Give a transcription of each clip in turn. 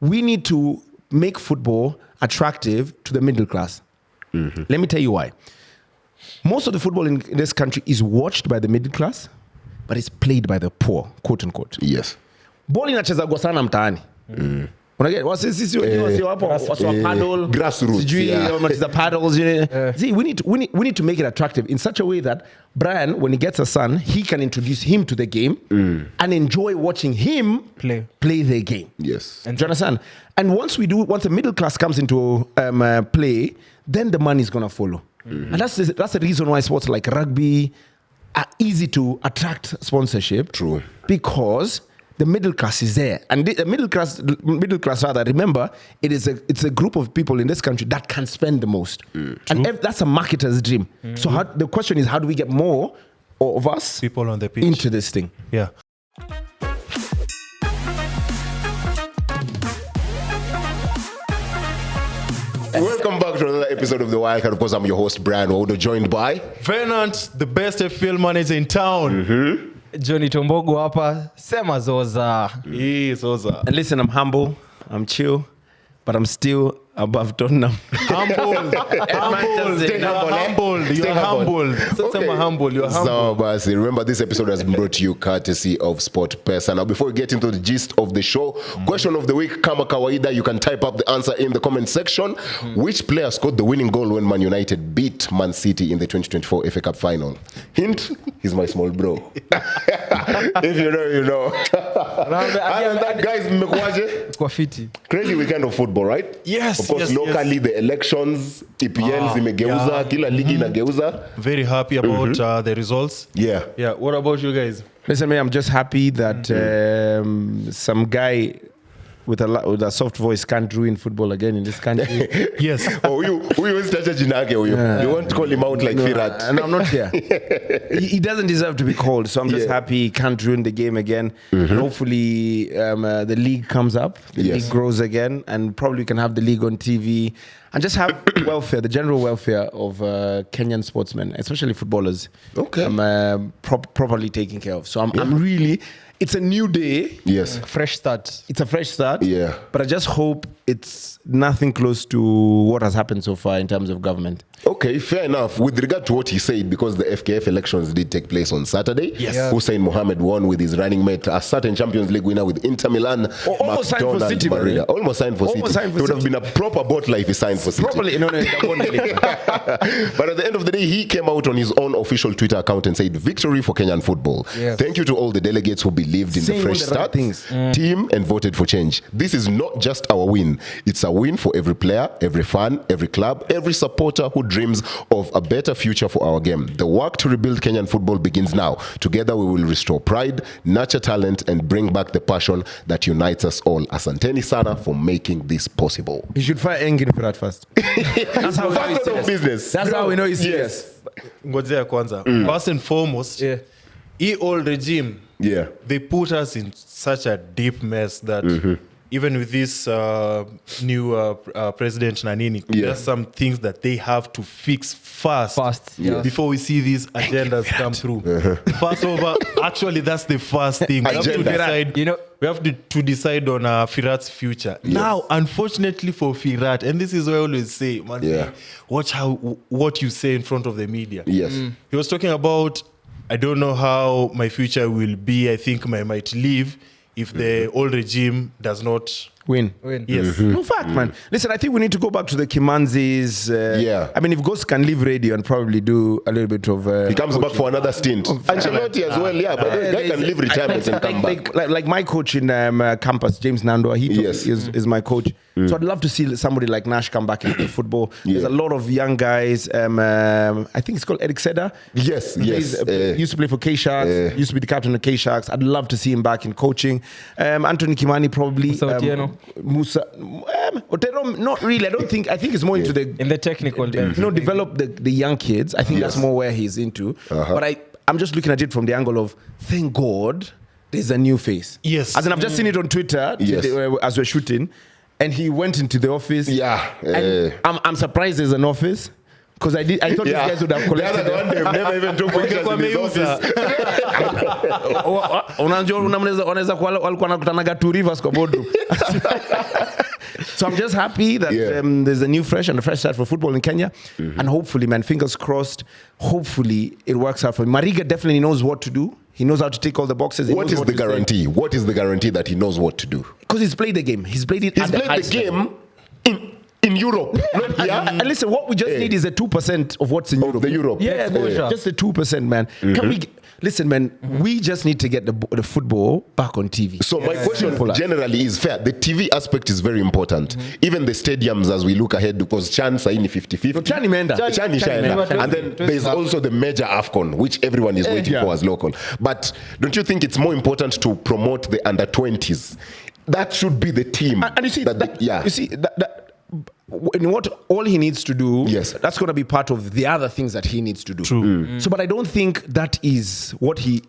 we need to make football attractive to the middle class. Let me tell you why. Most of the football in this country is watched by the middle class, but it's played by the poor, quote unquote. Yes. Ball inachezwa sana mtaani. Unaget sisi wenyewe hapo waswa paddle grassroots. The paddles. See, we need to make it attractive in such a way that Brian, when he gets a son, he can introduce him to the game and enjoy watching him play the game. Yes. Do you understand? And once the middle class comes into play, then the money is gonna follow. And that's the reason why sports like rugby are easy to attract sponsorship. True. Because the middle class is there, and the middle class rather. Remember, it's a group of people in this country that can spend the most, and that's a marketer's dream. So the question is, how do we get more of us people on the pitch into this thing? Yeah. Welcome back to another episode of the Wildcard. Of course, I'm your host, Brian Wodo, joined by Venant, the best FPL manager in town. Jonito Mbogo hapa, sema zoza. Zoza. And listen, I'm humble, I'm chill, but I'm still above Tottenham. Humble. You're humble. So, Basi, remember this episode has been brought to you courtesy of SportPesa. Now, before we get into the gist of the show, question of the week, kama kawaida, you can type up the answer in the comment section. Which player scored the winning goal when Man United beat Man City in the 2024 FA Cup final? Hint, he's my small bro. If you know, you know. That guy's mmekuaje? Crazy weekend of football, right? Yes. Of course, locally, the elections, EPL zimegeuza, kila ligi inageuza. Very happy about the results. Yeah. What about you guys? Listen, man, I'm just happy that some guy with a soft voice can't ruin football again in this country. Yes. You won't call him out like Firat. No, I'm not here. He doesn't deserve to be called, so I'm just happy he can't ruin the game again. And hopefully the league comes up, the league grows again, and probably we can have the league on TV and just have welfare, the general welfare of Kenyan sportsmen, especially footballers. Okay. Properly taken care of. So I'm really... It's a new day. Yes. Fresh start. It's a fresh start. Yeah. But I just hope it's nothing close to what has happened so far in terms of government. Okay, fair enough. With regard to what he said, because the FKF elections did take place on Saturday, Hussein Mohammed won with his running mate, a certain Champions League winner with Inter Milan. Almost signed for City. Almost signed for City. It would have been a proper bottler if he signed for City. Probably, no. But at the end of the day, he came out on his own official Twitter account and said, victory for Kenyan football. Yes. Thank you to all the delegates who believed in the fresh start team and voted for change. This is not just our win. It's a win for every player, every fan, every club, every supporter who dreams of a better future for our game. The work to rebuild Kenyan football begins now. Together we will restore pride, nurture talent, and bring back the passion that unites us all. Asanteni sana for making this possible. You should fire Engin for that first. That's how we know he's serious. Business. That's how we know he's serious. Ngojea kwanza. First and foremost, old regime, they put us in such a deep mess that even with this new president Nanini, there's some things that they have to fix fast before we see these agendas come through. First over, actually, that's the first thing. We have to decide, we have to decide on Firat's future. Yes. Now, unfortunately for Firat, and this is what I always say, man, watch what you say in front of the media. Yes. He was talking about, I don't know how my future will be. I think I might leave if the old regime does not win. Yes. No fact, man. Listen, I think we need to go back to the Kimanzis. I mean, if Ghost can leave radio and probably do a little bit of... he comes back for another stint. Ancelotti as well, but the guy can leave retirement and come back. Like my coach in campus, James Nando, he is my coach. So I'd love to see somebody like Nash come back into football. There's a lot of young guys. I think it's called Eric Seda. Yes. Used to play for K-Sharks. Used to be the captain of K-Sharks. I'd love to see him back in coaching. Anthony Kimani probably. Musa Otero, not really. I think it's more into the technical. Develop the young kids. I think that's more where he's into. But I'm just looking at it from the angle of, thank God there's a new face. Yes. As in, I've just seen it on Twitter as we're shooting. And he went into the office. And I'm surprised there's an office. Because I thought these guys would have collected. The other one, they've never even took pictures in his office. Unajua unaweza walikuwa nakutanaga 2 rivers kwa boardroom. So I'm just happy that there's a fresh start for football in Kenya. And hopefully, man, fingers crossed, hopefully it works out for him. Mariga definitely knows what to do. He knows how to tick all the boxes. What is the guarantee? What is the guarantee that he knows what to do? Because he's played the game. He's played it. He's played the game in Europe. And listen, what we just need is a 2% of what's in Europe. The Europe. Yeah, just the 2%, man. Can we? Listen, man, we just need to get the football back on TV. So my question generally is fair. The TV aspect is very important. Even the stadiums, as we look ahead, because Chan saini 50-50. Chani Menda. And then there's also the major AFCON, which everyone is waiting for as local. But don't you think it's more important to promote the under-20s? That should be the team. And you see, you see that in what all he needs to do, that's going to be part of the other things that he needs to do. True. So, but I don't think that is what the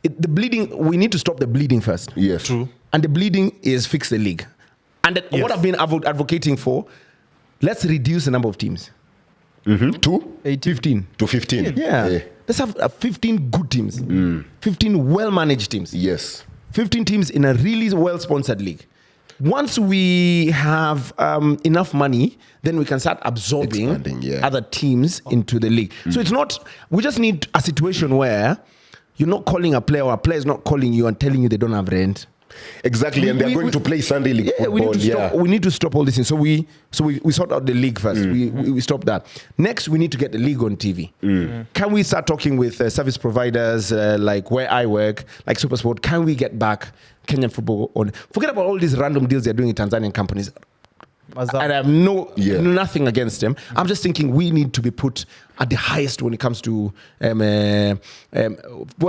bleeding, we need to stop the bleeding first. Yes. True. And the bleeding is fix the league. And what I've been advocating for, let's reduce the number of teams. To 15. To 15. Yeah. Let's have 15 good teams. 15 well-managed teams. Yes. 15 teams in a really well-sponsored league. Once we have enough money, then we can start absorbing other teams into the league. So it's not, we just need a situation where you're not calling a player or a player is not calling you and telling you they don't have rent. Exactly, and they're going to play Sunday league football. We need to stop all these things. So we sort out the league first. We stop that. Next, we need to get the league on TV. Can we start talking with service providers like where I work, like SuperSport? Can we get back Kenyan football on? Forget about all these random deals they're doing in Tanzanian companies. And I have nothing against them. I'm just thinking we need to be put at the highest when it comes to where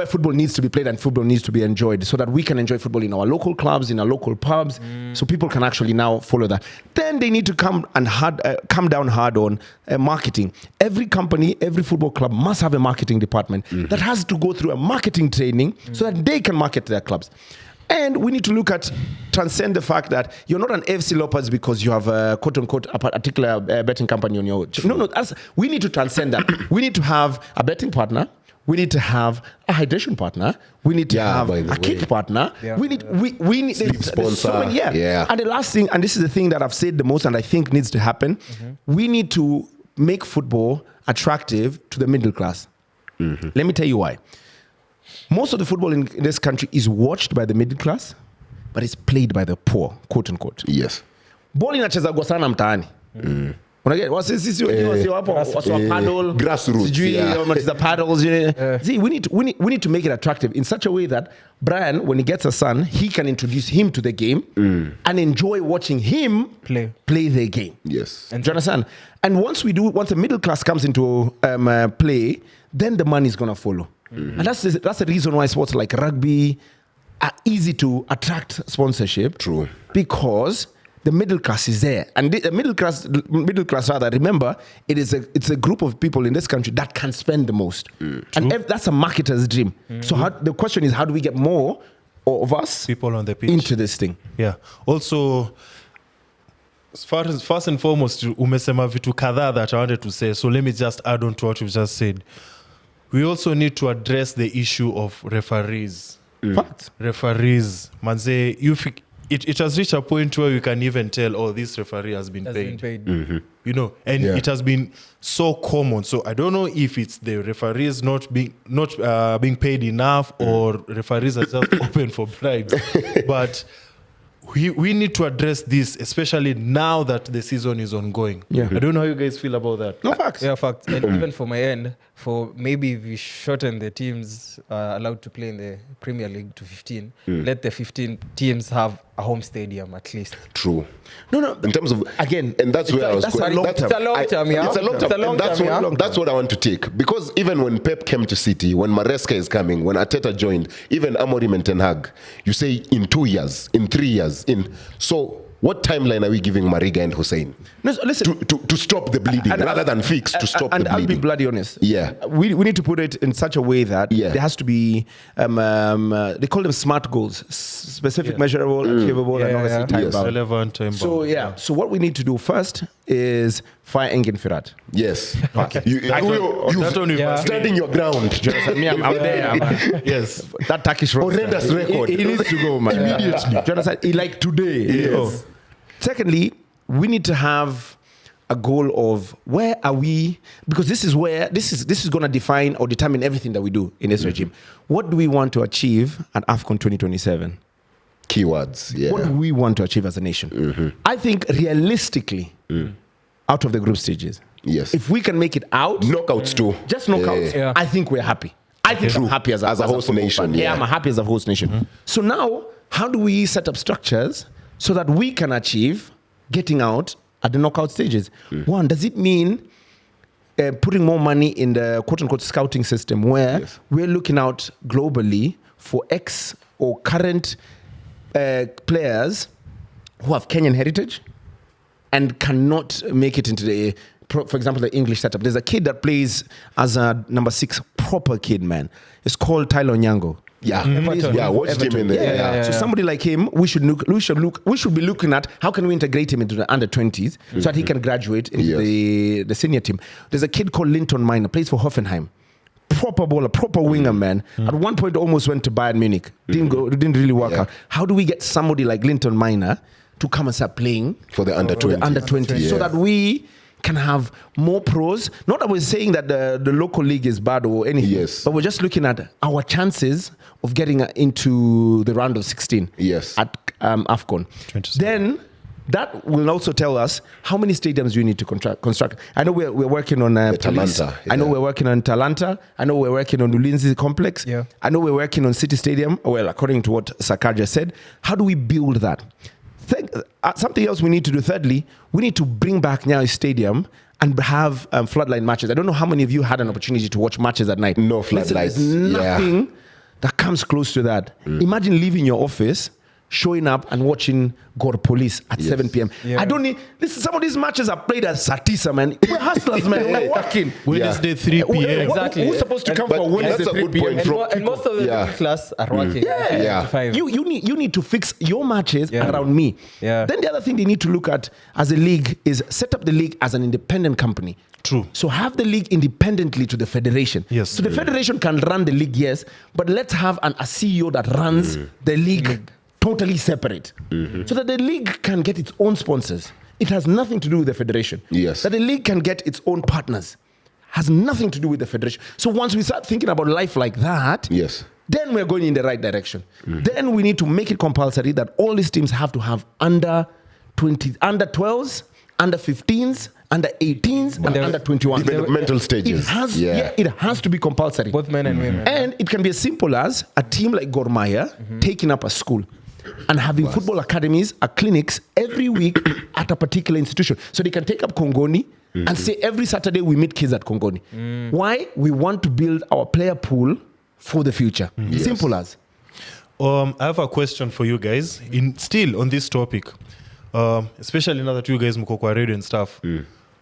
football needs to be played and football needs to be enjoyed, so that we can enjoy football in our local clubs, in our local pubs, so people can actually now follow that. Then they need to come down hard on marketing. Every company, every football club must have a marketing department that has to go through a marketing training so that they can market their clubs. And we need to transcend the fact that you're not an AFC Leopards because you have a quote-unquote a particular betting company on your... No, we need to transcend that. We need to have a betting partner. We need to have a hydration partner. We need to have a kick partner. Yeah. We need sleep sponsor. So many, And the last thing, and this is the thing that I've said the most and I think needs to happen, we need to make football attractive to the middle class. Let me tell you why. Most of the football in this country is watched by the middle class, but it's played by the poor, quote unquote. Yes. Ball inachezwa sana mtaani. Unaget sisi wenyewe hapo wasio paddle grassroots. Sijui wanacheza paddles. See, we need to make it attractive in such a way that Brian, when he gets a son, he can introduce him to the game and enjoy watching him play the game. Yes. And do you understand? And once the middle class comes into play, then the money is gonna follow. And that's the reason why sports like rugby are easy to attract sponsorship. True. Because the middle class is there. And the middle class rather, remember, it's a group of people in this country that can spend the most. And that's a marketer's dream. So the question is, how do we get more of us people on the pitch into this thing? Yeah. Also, first and foremost, umesema vitu kadhaa that I wanted to say. So let me just add on to what you've just said. We also need to address the issue of referees. Fact. Referees. Manze, it has reached a point where we can even tell, this referee has been paid. You know, and it has been so common. So I don't know if it's the referees not being paid enough or referees are just open for bribes. But we need to address this, especially now that the season is ongoing. Yeah. I don't know how you guys feel about that. No, facts. Yeah, facts. And even for my end, maybe we shorten the teams allowed to play in the Premier League to 15. Let the 15 teams have a home stadium at least. True. No. In terms of again, and that's where I was going. It's a long term. It's a long term. That's what I want to take, because even when Pep came to City, when Maresca is coming, when Arteta joined, even Amorim and Ten Hag, you say in 2 years, in 3 years, so. What timeline are we giving Mariga and Hussein? No, listen, to stop the bleeding rather than fix, to stop the bleeding? And I'll be bloody honest. Yeah. We need to put it in such a way that there has to be, they call them smart goals, specific, measurable, achievable, and obviously time-bound. Relevant, time-bound. So, so what we need to do first is fire Engin Firat. Yes. Okay. You standing your ground. Me, I'm there. Yes. That Turkish horrendous record. He needs to go, man. Immediately. Do you understand? Like today. Yes. Secondly, we need to have a goal of where are we, because this is going to define or determine everything that we do in this regime. What do we want to achieve at AFCON 2027? Keywords, yeah. What do we want to achieve as a nation? I think realistically, out of the group stages, yes, if we can make it out, knockouts too, just knockouts, I think we're happy. I think I'm happy as a host nation. Yeah, I'm happy as a host nation. So now, how do we set up structures so that we can achieve getting out at the knockout stages? One, does it mean putting more money in the quote-unquote scouting system where we're looking out globally for ex or current players who have Kenyan heritage and cannot make it into the, for example, the English setup? There's a kid that plays as a number 6 proper kid, man. It's called Tyler Onyango. Yeah, watched him in there. So somebody like him, we should be looking at how can we integrate him into the under 20s so that he can graduate into the senior team. There's a kid called Linton Miner, plays for Hoffenheim. Proper baller, proper winger, man. At one point, almost went to Bayern Munich. Didn't really work out. How do we get somebody like Linton Miner to come and start playing for the under 20s, so that we can have more pros? Not that we're saying that the local league is bad or anything, but we're just looking at our chances of getting into the round of 16 at AFCON. Then that will also tell us how many stadiums you need to construct. I know we're working on Talanta. I know we're working on Talanta. I know we're working on Ulinzi Complex. I know we're working on City Stadium. Well, according to what Sakarja said, how do we build that? Something else we need to do. Thirdly, we need to bring back Nyayo Stadium and have floodlight matches. I don't know how many of you had an opportunity to watch matches at night. No floodlights. There's nothing that comes close to that. Imagine leaving your office, showing up and watching Gor Police at 7 p.m. I don't need... Listen, some of these matches are played at Satisa, man. We're hustlers, man. We're working. Wednesday, 3 p.m. Exactly. Who's supposed to come for Wednesday, 3 p.m.? And most of the middle class are working. You need to fix your matches around me. Then the other thing they need to look at as a league is set up the league as an independent company. True. So have the league independently to the federation. Yes. So the federation can run the league, but let's have a CEO that runs the league totally separate, so that the league can get its own sponsors. It has nothing to do with the federation. That the league can get its own partners has nothing to do with the federation. So once we start thinking about life like that, then we're going in the right direction. Then we need to make it compulsory that all these teams have to have under 20, under 12s, under 15s, under 18s, and under 21. Developmental stages. It has to be compulsory. Both men and women. And it can be as simple as a team like Gor Mahia taking up a school and having football academies, clinics every week at a particular institution. So they can take up Kongoni and say every Saturday we meet kids at Kongoni. Why? We want to build our player pool for the future. Simple as. I have a question for you guys. Still on this topic, especially now that you guys mko kwa radio and stuff.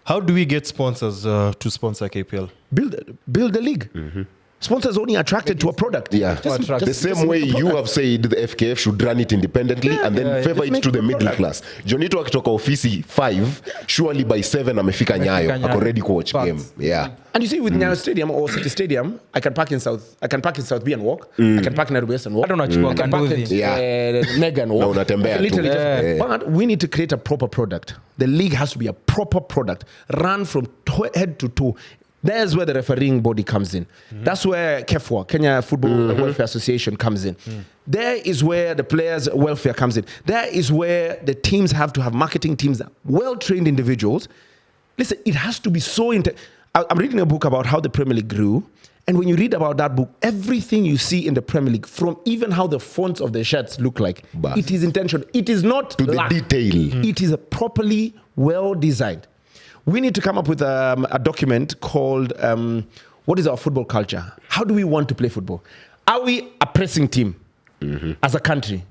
How do we get sponsors to sponsor KPL? Build the league. Sponsors only attracted to a product. The same way you have said the FKF should run it independently and then favor it to the middle class. Jonito akitoka ofisi 5, surely by 7 amefika Nyayo. Ako ready to watch game. And you see with Nyayo Stadium or City Stadium, I can park in South B and walk. I can park in Nairobi West and walk. I don't know what you I can park in Mega and walk. But we need to create a proper product. The league has to be a proper product, run from head to toe. There's where the refereeing body comes in. That's where KEFWA, Kenya Football Welfare Association, comes in. There is where the players' welfare comes in. There is where the teams have to have marketing teams, well-trained individuals. Listen, it has to be so... I'm reading a book about how the Premier League grew. And when you read about that book, everything you see in the Premier League, from even how the fonts of the shirts look like, it is intentional. It is not to the detail. It is a properly well-designed. We need to come up with a document called, what is our football culture? How do we want to play football? Are we a pressing team as a country?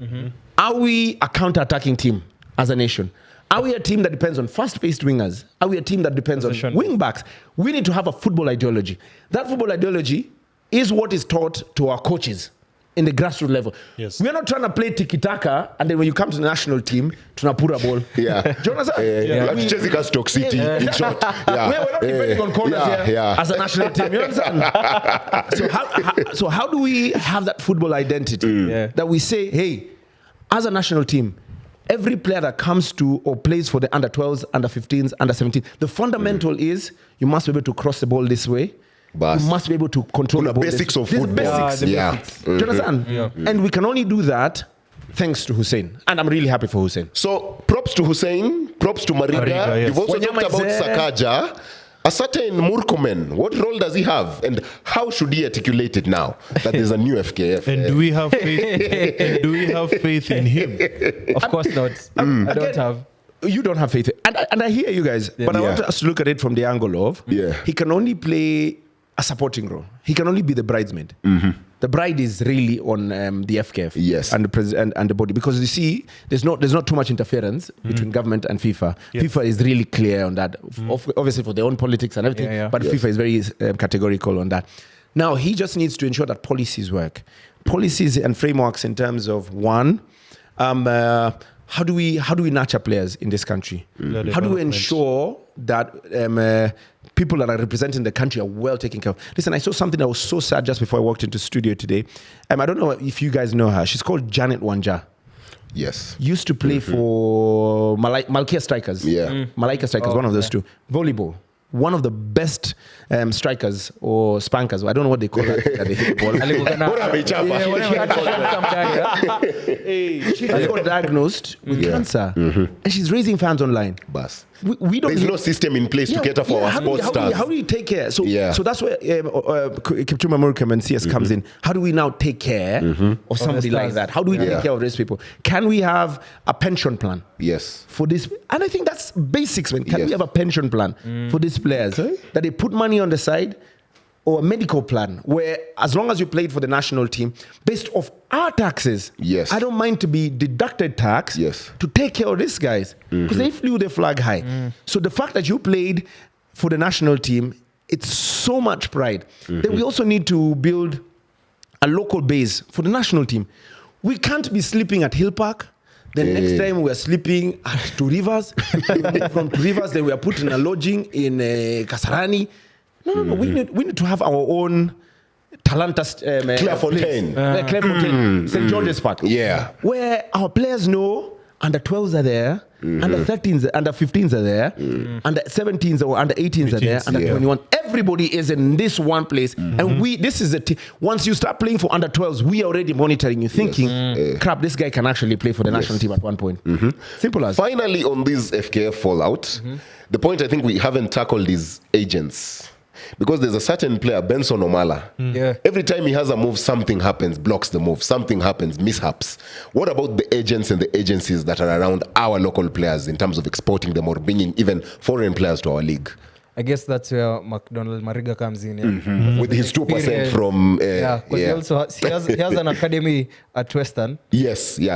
Are we a counter-attacking team as a nation? Are we a team that depends on fast-paced wingers? Are we a team that depends on wing-backs? We need to have a football ideology. That football ideology is what is taught to our coaches in the grassroots level. We're not trying to play tiki-taka and then when you come to the national team, tunapura ball. Jonas, Chelsea Stoke City, in short. We're not depending on corners here as a national team. You understand? So how do we have that football identity that we say, hey, as a national team, every player that comes to or plays for the under 12s, under 15s, under 17s, the fundamental is you must be able to cross the ball this way. Bas. You must be able to control the ball. Basics of There's football. basics. Yeah. Do you understand? Yeah. And we can only do that thanks to Hussein. And I'm really happy for Hussein. So props to Hussein, props to Mariga. Mariga, yes. You've also Wanyama talked about is there. Sakaja. A certain Murkomen, what role does he have? And how should he articulate it now that there's a new FKF? And do we have faith? And do we have faith in him? Of course not. I don't have. You don't have faith. And I hear you guys. But I want us to look at it from the angle of he can only play a supporting role. He can only be the bridesmaid. The bride is really on the FKF and the president and the body, because you see, there's not too much interference between government and FIFA. Yes. FIFA is really clear on that, obviously for their own politics and everything. But FIFA is very categorical on that. Now he just needs to ensure that policies work, policies and frameworks in terms of one. How do we nurture players in this country? How do we ensure that people that are representing the country are well taken care of? Listen, I saw something that was so sad just before I walked into studio today. I don't know if you guys know her. She's called Janet Wanja. Yes. Used to play for Malkia Strikers. Malaika Strikers, one of those two. Volleyball. One of the best strikers or spankers. I don't know what they call that. They hit the ball. She got diagnosed with cancer, and she's raising funds online. Bas. We don't. There's no system in place to cater for our sports stars. How do we take care? So that's where Kipchumba Murkomen and CS comes in. How do we now take care of somebody like that? How do we take care of these people? Can we have a pension plan? Yes. For this, and I think that's basics, man. Can we have a pension plan for these players that they put money on the side, or a medical plan where, as long as you played for the national team, based off our taxes, I don't mind to be deducted tax to take care of these guys, because they flew the flag high. So the fact that you played for the national team, it's so much pride. Then we also need to build a local base for the national team. We can't be sleeping at Hill Park. The next time we're sleeping at Two Rivers. From Two Rivers, then we are put in a lodging in Kasarani. No. We need to have our own Talanta. Clairefontaine. St. George's Park. Yeah. Where our players know under 12s are there, under 13s, under 15s are there, under 17s or under 18s are there, under 21. Everybody is in this one place. And this is once you start playing for under 12s, we are already monitoring you, thinking, crap, this guy can actually play for the national team at one point. Simple as. Finally, on this FKF fallout, the point I think we haven't tackled is agents. Because there's a certain player, Benson Omala. Every time he has a move, something happens, blocks the move. Something happens, mishaps. What about the agents and the agencies that are around our local players in terms of exporting them or bringing even foreign players to our league? I guess that's where McDonald Mariga comes in. With his 2% from... because he has an academy at Western. Yes, Him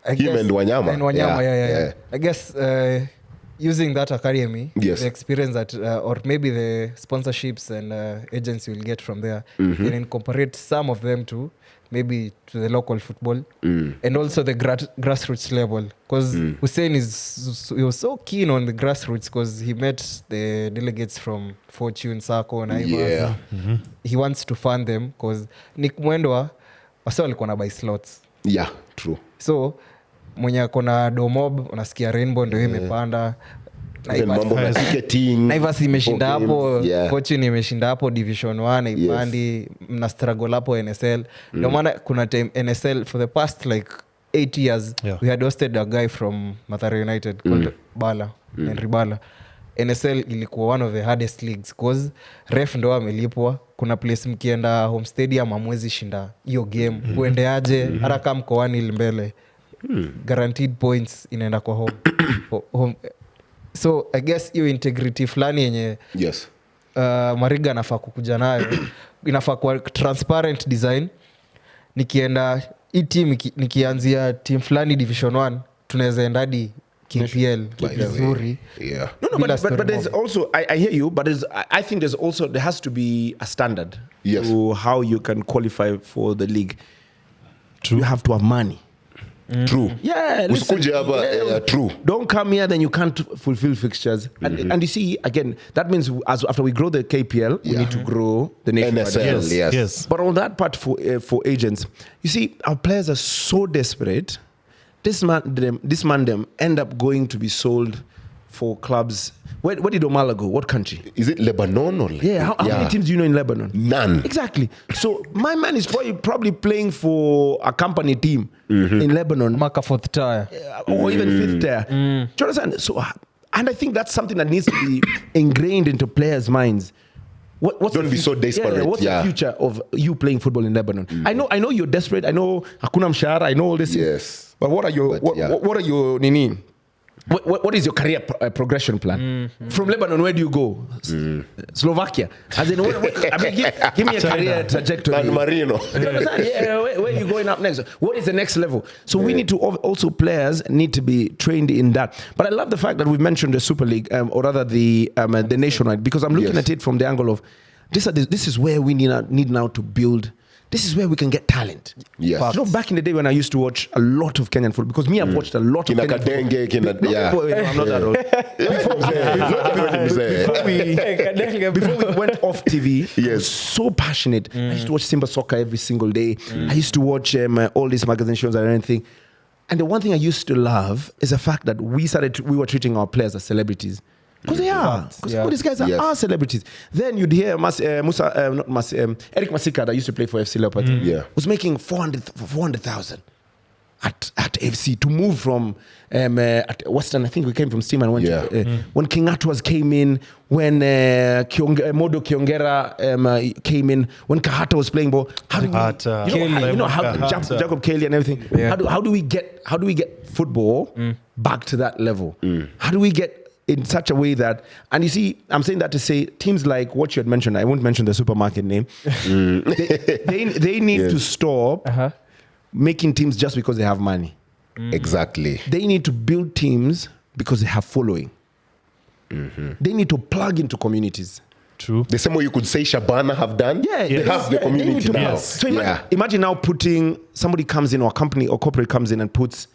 and Wanyama. I guess... using that academy, the experience that, or maybe the sponsorships and agents you'll get from there, and incorporate some of them to maybe to the local football and also the grassroots level. Because Hussein he was so keen on the grassroots because he met the delegates from Fortune, Sako, and Ivers. He wants to fund them because Nick Mwendwa wasa walikuwa na buy slots. Yeah, true. So mwenye kona domob unasikia Rainbow ndio imepanda, Naivas imeshinda hapo, Fortune imeshinda hapo Division 1 ipandi, mna struggle hapo NSL. Ndio maana kuna time NSL for the past like 8 years we had hosted a guy from Mathare United called Bala, Henry Bala. NSL ilikuwa one of the hardest leagues because ref ndo amelipwa. Kuna place mkienda home stadium amwezi shinda hiyo game, uendeaje hata kama mko 1-0 mbele, guaranteed points inaenda kwa home. So I guess hiyo integrity fulani yenye Mariga anafaa kukuja nayo, inafaa kuwa transparent design. Nikienda hii team, nikianzia team fulani Division 1 tunaweza enda hadi KPL vizuri. No, but there's also, I hear you, but I think there has to be a standard to how you can qualify for the league. You have to have money. True. Yeah, listen, true. Don't come here, then you can't fulfill fixtures. And you see, again, that means after we grow the KPL, we need to grow the nationwide. NSL, yes. But on that part for agents, you see, our players are so desperate this man them end up going to be sold for clubs. Where did Omala go? What country? Is it Lebanon or? How many teams do you know in Lebanon? None. Exactly. So my man is probably playing for a company team in Lebanon. Maka fourth tier. Or even fifth tier. Do you understand? So, and I think that's something that needs to be ingrained into players' minds. Don't be so desperate. What's the future of you playing football in Lebanon? I know you're desperate. I know Hakuna Mshahara. I know all this. Yes. But what are your Nini? What is your career progression plan? From Lebanon, where do you go? Slovakia. As in, give me a career trajectory. San Marino. Where are you going up next? What is the next level? So we need to also, players need to be trained in that. But I love the fact that we've mentioned the Super League, or rather the nationwide, because I'm looking at it from the angle of this is where we need now to build. This is where we can get talent. Yes. You know, back in the day when I used to watch a lot of Kenyan football, because me, I've watched a lot of Kenyan football. I'm not that old. Before we went off TV, I was so passionate. I used to watch Simba Soccer every single day. I used to watch all these magazine shows and everything. And the one thing I used to love is the fact that we were treating our players as celebrities. Because they are. Because all these guys are celebrities. Then you'd hear Eric Masika, that used to play for FC Leopard, was making 400,000 at FC to move from at Western. I think we came from Steam and went to, when King Atwas came in, when Modo Kiongera came in, when Kahata was playing ball. Jacob Kelly and everything. Yeah. How do we get football back to that level? How do we get in such a way that, and you see, I'm saying that to say teams like what you had mentioned, I won't mention the supermarket name, they need to stop making teams just because they have money. Exactly. They need to build teams because they have following. They need to plug into communities. True. The same way you could say Shabana have done. They have the community now. So imagine now somebody comes in, or a company or corporate comes in and puts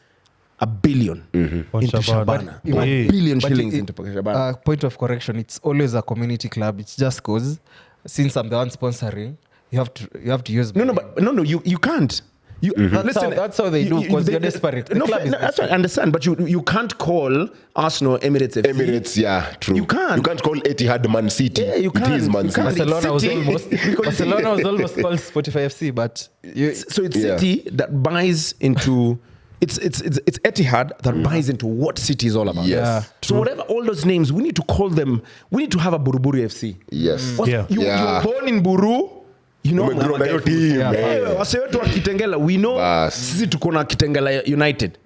$1 billion into Shabana. 1 billion shillings into Shabana. Point of correction, it's always a community club. It's just because since I'm the one sponsoring, you have to use No, you can't. That's how they do, because they're desperate. That's right, I understand, but you can't call Arsenal Emirates FC. Emirates, true. You can't. You can't call Etihad Man City. Yeah, you can't. It is Man City. Barcelona was almost called Spotify FC, but so it's City that buys into. It's Etihad that buys into what City is all about. Yes. So whatever all those names, we need to call them. We need to have a Buruburu FC. Yes. You're born in Buru. You know, wase wetu wa Kitengela, we know sisi tuko na Kitengela United.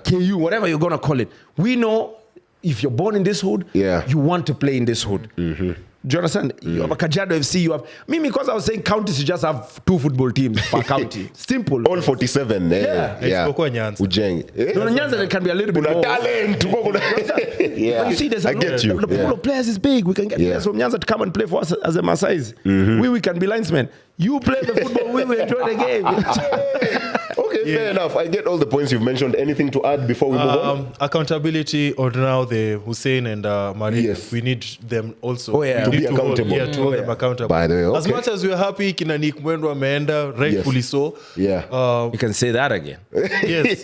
KU, whatever you're gonna call it. We know if you're born in this hood, you want to play in this hood. Do you understand? You have a Kajiado FC, you have... because I was saying counties, you just have 2 football teams per county. Simple. All 47. Ujeng. Nyanza, there can be a little bit more. Talent. But you see, there's a lot. The pool of players is big. We can get players from Nyanza to come and play for us as a Masais. We can be linesmen. You play the football, we will enjoy the game. Okay, fair enough. I get all the points you've mentioned. Anything to add before we move on? Accountability, or now the Hussein and Mariga. Yes. We need them also to be accountable. To hold them accountable. By the way, as much as we're happy, kina Nick Mwendo ameenda, rightfully so. You can say that again. Yes.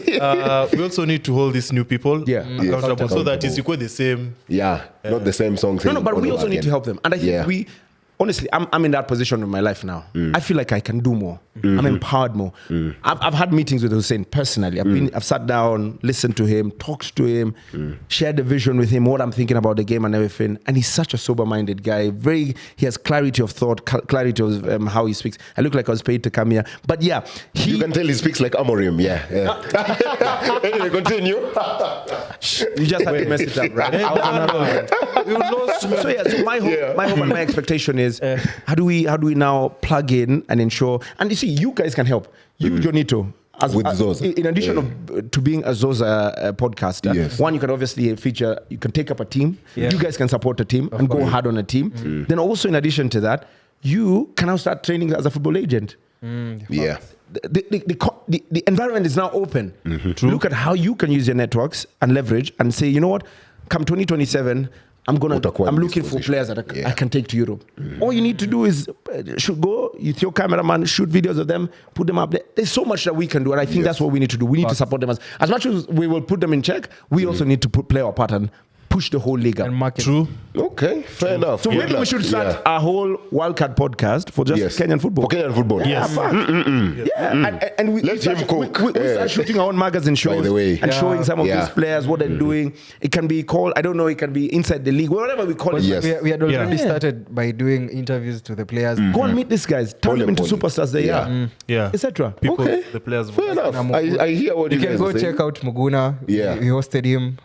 We also need to hold these new people accountable, so that it's equal the same. Not the same songs. No, but we also need to help them. And I think honestly, I'm in that position in my life now. I feel like I can do more. I'm empowered more. I've had meetings with Hussein personally. I've sat down, listened to him, talked to him, shared the vision with him, what I'm thinking about the game and everything. And he's such a sober-minded guy. He has clarity of thought, clarity of how he speaks. I look like I was paid to come here. But you can tell he speaks like Amorim. Anyway, continue. You just had to mess it up, right? So my hope and my expectation is how do we now plug in and ensure, and you see, you guys can help. You, Jonito, with Zoza. In addition to being a Zoza podcaster, one, you can obviously feature, you can take up a team. You guys can support a team and go hard on a team. Then also, in addition to that, you can now start training as a football agent. The environment is now open. Look at how you can use your networks and leverage and say, you know what, come 2027, I'm looking for players that I can take to Europe. All you need to do is should go with your cameraman, shoot videos of them, put them up there. There's so much that we can do, and I think that's what we need to do. We need to support them as much as we will put them in check. We also need to play our part and push the whole league up. And market. True. Okay, fair enough. So maybe we should start a whole Wildcard podcast for just Kenyan football. For Kenyan football. Yes. And we Let him cook. We start shooting our own magazine shows By the way. and showing some of these players what they're doing. It can be called, I don't know, it can be inside the league, whatever we call it. Yes. We had already started by doing interviews to the players. Go and meet these guys, turn them into superstars they are, etc. People, the players. Fair enough. I hear what You you can guys go are saying. check out Muguna. Yeah. We hosted him.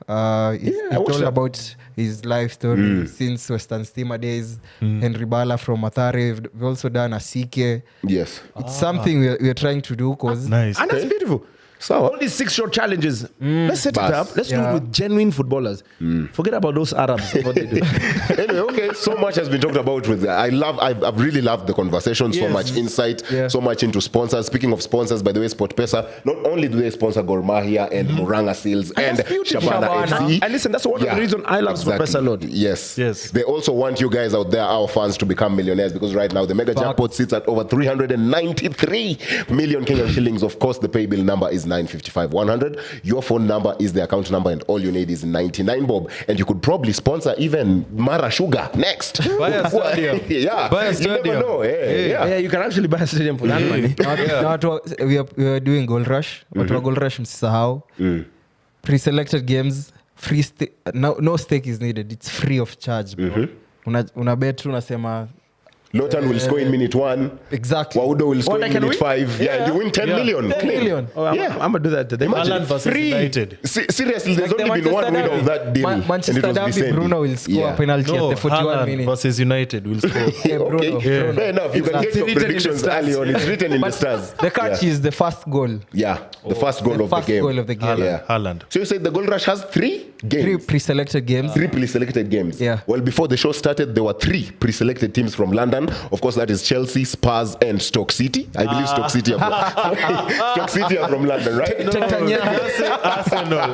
He told about his life story since Western Steamer days. Henry Bala from Mathare. We've also done a CK. Yes. It's something we're trying to do because Nice. And that's beautiful. So all these 6 short challenges, let's set it up. Let's do it with genuine footballers. Forget about those Arabs. What they do. Anyway, okay. So much has been talked about with. I've really loved the conversation. So much insight. So much into sponsors. Speaking of sponsors, by the way, SportPesa. Not only do they sponsor Gor Mahia and Muranga Seals and Shabana FC. And listen, that's one of the reasons I love SportPesa a lot. Yes. Yes. They also want you guys out there, our fans, to become millionaires because right now the mega jackpot sits at over 393 million Kenyan shillings. Of course, the pay bill number is 955-100. Your phone number is the account number, and all you need is 99 bob. And you could probably sponsor even Mara Sugar next. Buy a stadium. Buy a stadium. You never know. Yeah, you can actually buy a stadium for that money. We are doing Gold Rush. Watu wa Gold Rush msisahau. Pre-selected games, no stake is needed. It's free of charge. Una bet tu unasema Lotan will score in minute 1. Exactly. Waudo will score in minute 5. Yeah, you win 10 million. 10 million. Oh, I'm going to do that today. Haaland versus United. Seriously, there's only been one winner of that deal. Manchester Derby, Bruno will score a penalty at the 41 Haaland minute. versus United will score. Bruno. Fair enough. You can get your predictions early on. It's written in the stars. The catch is the first goal. Yeah, the first goal of the game. Goal of the game. Haaland. So you said the Gold Rush has 3 games? 3 pre-selected games. 3 pre-selected games. Yeah. Well, before the show started, there were 3 pre-selected teams from London. Of course, that is Chelsea, Spurs, and Stoke City. I believe Stoke City are from London, right? Arsenal.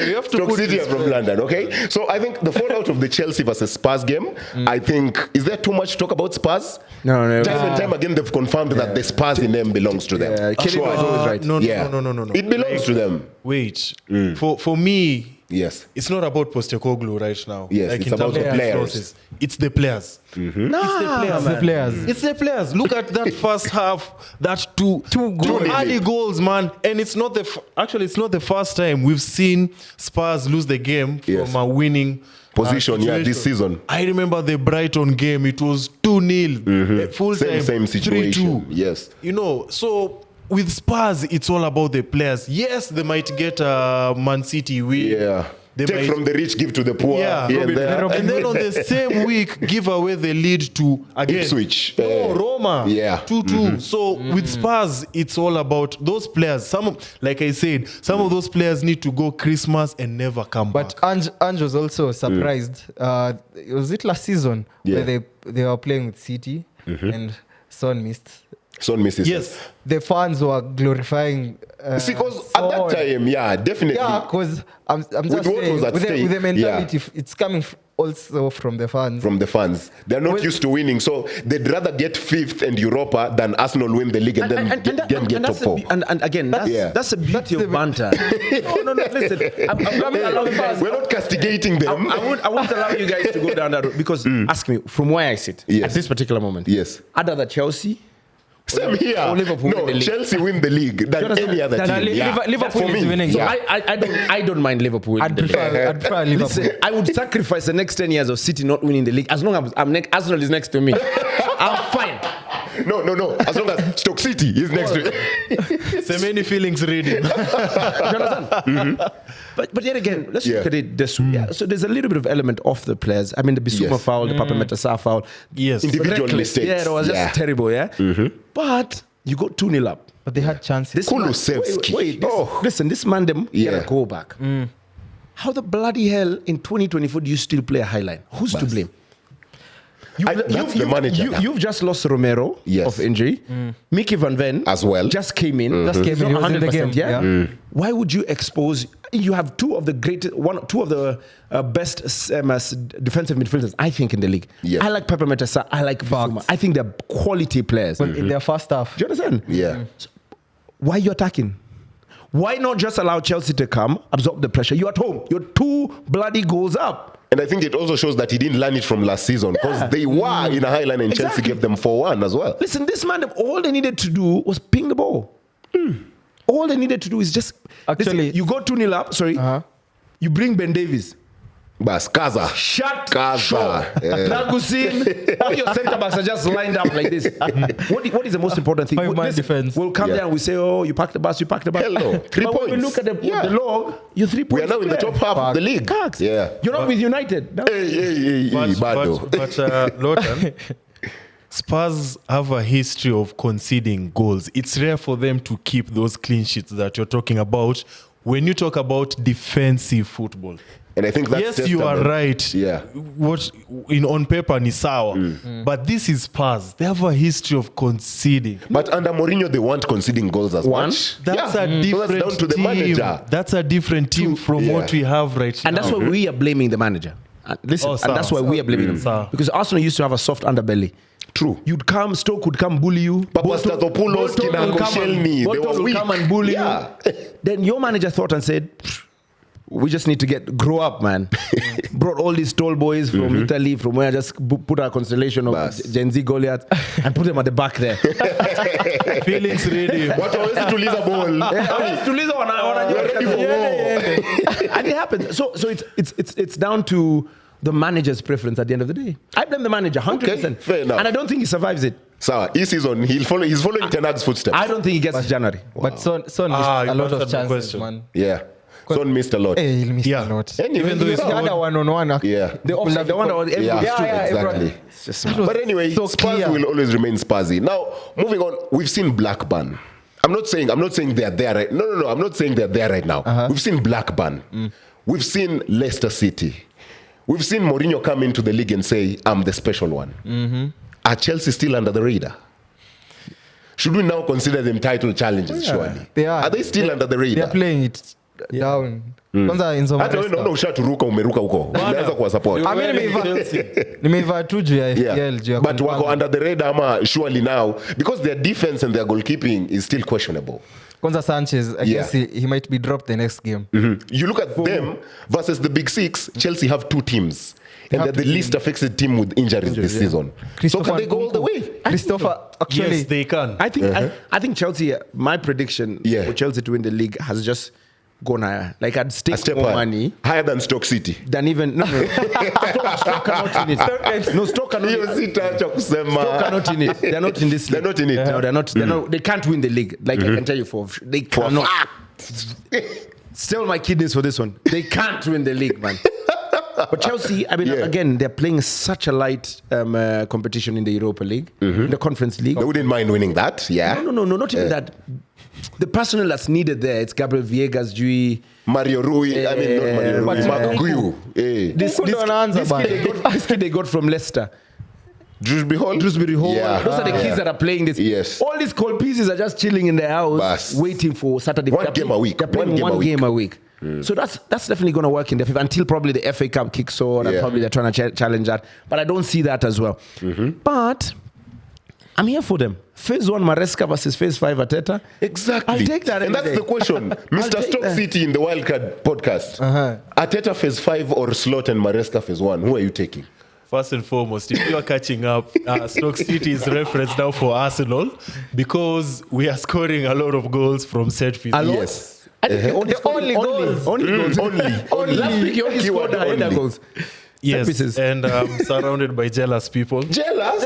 You have to Stoke put City are from London, okay? So I think the fallout of the Chelsea versus Spurs game, I think, is there too much to talk about Spurs? No. Time and time again, they've confirmed that the Spurs name belongs to them. Kelly was always right. No. It belongs to them. Wait. For me, yes, it's not about Postecoglou right now. Yes, like it's about the players. Process. It's the players. It's the players. It's the players. Look at that first half. That two early goals, man. And it's not it's not the first time we've seen Spurs lose the game from a winning position this season. I remember the Brighton game. It was 2-0. Full time. Same situation. 3-2. Yes. You know, so with Spurs, it's all about the players. Yes, they might get a Man City win. Yeah. Take from the rich, give to the poor. Yeah. And then on the same week, give away the lead to again Ipswich. Roma. Yeah. 2-2. So with Spurs, it's all about those players. Like I said, some of those players need to go Christmas and never come back. But Ange was also surprised. Was it last season where they were playing with City and Son missed? Son misses. Yes. The fans were glorifying. Because at that time, definitely. Yeah, because I'm just with saying, with the mentality, it's coming also from the fans. From the fans. They're not used to winning, so they'd rather get 5th and Europa than Arsenal win the league and then get top 4. And again, that's a beauty of banter. No, listen. We're not castigating them. I won't allow you guys to go down that road because ask me, from where I sit at this particular moment, other than Chelsea, same here. Chelsea win the league than any other team. Liverpool is winning. So I don't mind Liverpool. I'd prefer Liverpool. Listen, I would sacrifice the next 10 years of City not winning the league as long as Arsenal is next to me. I'm fine. No. As long as Stoke City is next to it. So many feelings reading. You understand? But yet again, let's look at it this way. So there's a little bit of element of the players. I mean, the Bissouma foul, the Papa Metasa foul. Yes. Individual mistakes. Yeah, it was just terrible, But you got 2-0 up. But they had chances. Kulusevski. Listen, this man, them gotta go back. How the bloody hell in 2024 do you still play a highline? Who's to blame? That's the manager. You've just lost Romero of injury. Mickey Van Ven as well just came in. Just came in. He was in the game. Why would you expose? you have two of the best defensive midfielders, I think, in the league. Yeah. I like Pepe Metasa. I like Bissouma. I think they're quality players. But in their first half. Do you understand? Yeah. So why are you attacking? Why not just allow Chelsea to come, absorb the pressure? You're at home. You're 2 bloody goals up. And I think it also shows that he didn't learn it from last season because they were in a high line and Chelsea gave them 4-1 as well. Listen, this man, all they needed to do was ping the ball. All they needed to do is just... Actually... Listen, you go 2-0 up, you bring Ben Davies. Bas, Kaza. Shut Kaza. Nagusin. All your centre-backs are just lined up like this. What is the most important thing? 5-man defense. We'll come there and we say, oh, you packed the bus. Hello. 3 but points. when we look at the log, you're 3 points. We are now in the top half of the league. Facts. Yeah. You're not with United. No. Hey, But Bado. Lotan, Spurs have a history of conceding goals. It's rare for them to keep those clean sheets that you're talking about when you talk about defensive football. And I think that's yes, you are right. Yeah. What on paper ni sawa. But this is Spurs. They have a history of conceding. But under Mourinho, they weren't conceding goals as much. That's a different so that's down to the team. manager. That's a different team from what we have right now. And that's why we are blaming the manager. Listen, and that's why we are blaming him. Because Arsenal used to have a soft underbelly. True. You'd come, Stoke would come bully you. Papastatopoulos, Kinangoshelny, they were weak. Come and bully you. Then your manager thought and said, we just need to grow up, man. Brought all these tall boys from Italy, from where I just put a constellation of Gen Z Goliath and put them at the back there. Feelings ready. What always to lose a ball. You're ready for war. And it happens. So it's down to the manager's preference at the end of the day. I blame the manager 100%. Okay, fair enough. And I don't think he survives it. So this season, he's following Ten Hag's footsteps. I don't think he gets to January. But Son missed a lot of chances, man. Yeah. Son missed a lot. He missed a lot. And even though he had a one-on-one. Yeah. The one that exactly. But anyway, so Spurs will always remain Spursy. Now, moving on, we've seen Blackburn. I'm not saying they're there right. No. I'm not saying they're there right now. We've seen Blackburn. We've seen Leicester City. We've seen Mourinho come into the league and say, I'm the special one. Are Chelsea still under the radar? Should we now consider them title challenges, surely? They are. Are they still under the radar? They're playing it down. Kwanza in Hata wewe naona ushaturuka umeruka huko. Unaweza kuwa support. Nimeiva tu juu ya FPL. But wako under the radar ama surely now because their defense and their goalkeeping is still questionable. Kwanza Sanchez, I guess he might be dropped the next game. You look at them versus the Big Six, Chelsea have 2 teams. And they're the least affected team with injuries this season. So can they go all the way? Christopher, actually. Yes, they can. I think Chelsea, my prediction for Chelsea to win the league has just gone higher. Like I'd stake more money. Higher than Stoke City. Than even... No. Stoke cannot in it. No, Stoke cannot in it. Stoke cannot in it. They're not in this league. They're not in it. No, they're not. They can't win the league. Like I can tell you they cannot. Sell my kidneys for this one. They can't win the league, man. But Chelsea, I mean, again, they're playing such a light competition in the Europa League, in the Conference League. They wouldn't mind winning that, No, not even that. The personnel that's needed there, it's Gabriel Viegas, Jui, Mario Rui, not Mario Rui, Maguire. This kid they got from Leicester. Drewsbury Hall. Those are the kids that are playing this. Yes. All these cold pieces are just chilling in their house, waiting for Saturday. One game a week. They're playing one game a week. So that's definitely going to work in their favor until probably the FA Cup kicks on and probably they're trying to challenge that. But I don't see that as well. But I'm here for them. Phase 1 Maresca versus Phase 5 Arteta. Exactly. I'll take that. And that's the question. Mr. Stoke City in the Wildcard podcast. Arteta Phase 5 or Slot and Maresca Phase 1? Who are you taking? First and foremost, if you are catching up, Stoke City is referenced now for Arsenal because we are scoring a lot of goals from set pieces. Yes. I think only goals. Last week you only scored the goals. Yes, and surrounded by jealous people. Jealous?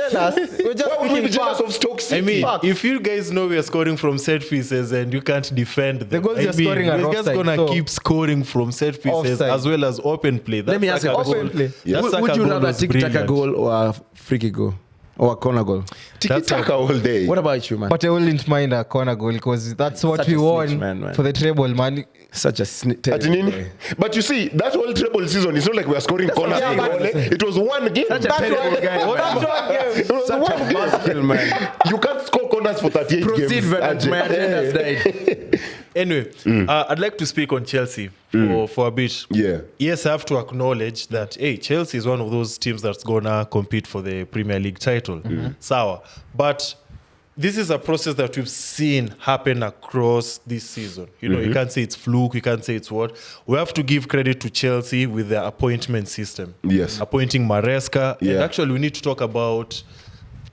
We're just Why would we be jealous of Stoke City? I mean, if you guys know we are scoring from set pieces and you can't defend them, the goals you're scoring are we're just offside, gonna keep scoring from set pieces as well as open play. Let me ask you, open play. Would you rather tic-tac goal or a free kick goal? Or a corner goal? Tiki-taka all day. What about you, man? But I wouldn't mind a corner goal because that's what we won for the treble, man. Such a But you see, that whole treble season, it's not like we are scoring corners. It was one game. Such a terrible guy. It was one game. Man. You can't score corners owned us for 38 Proceed, games. Venant. My agenda's died. Anyway, I'd like to speak on Chelsea for a bit. Yeah. Yes, I have to acknowledge that, hey, Chelsea is one of those teams that's going to compete for the Premier League title. Sour. But this is a process that we've seen happen across this season. You know, you can't say it's fluke, you can't say it's what. We have to give credit to Chelsea with their appointment system. Yes. Appointing Maresca. Yeah. And actually, we need to talk about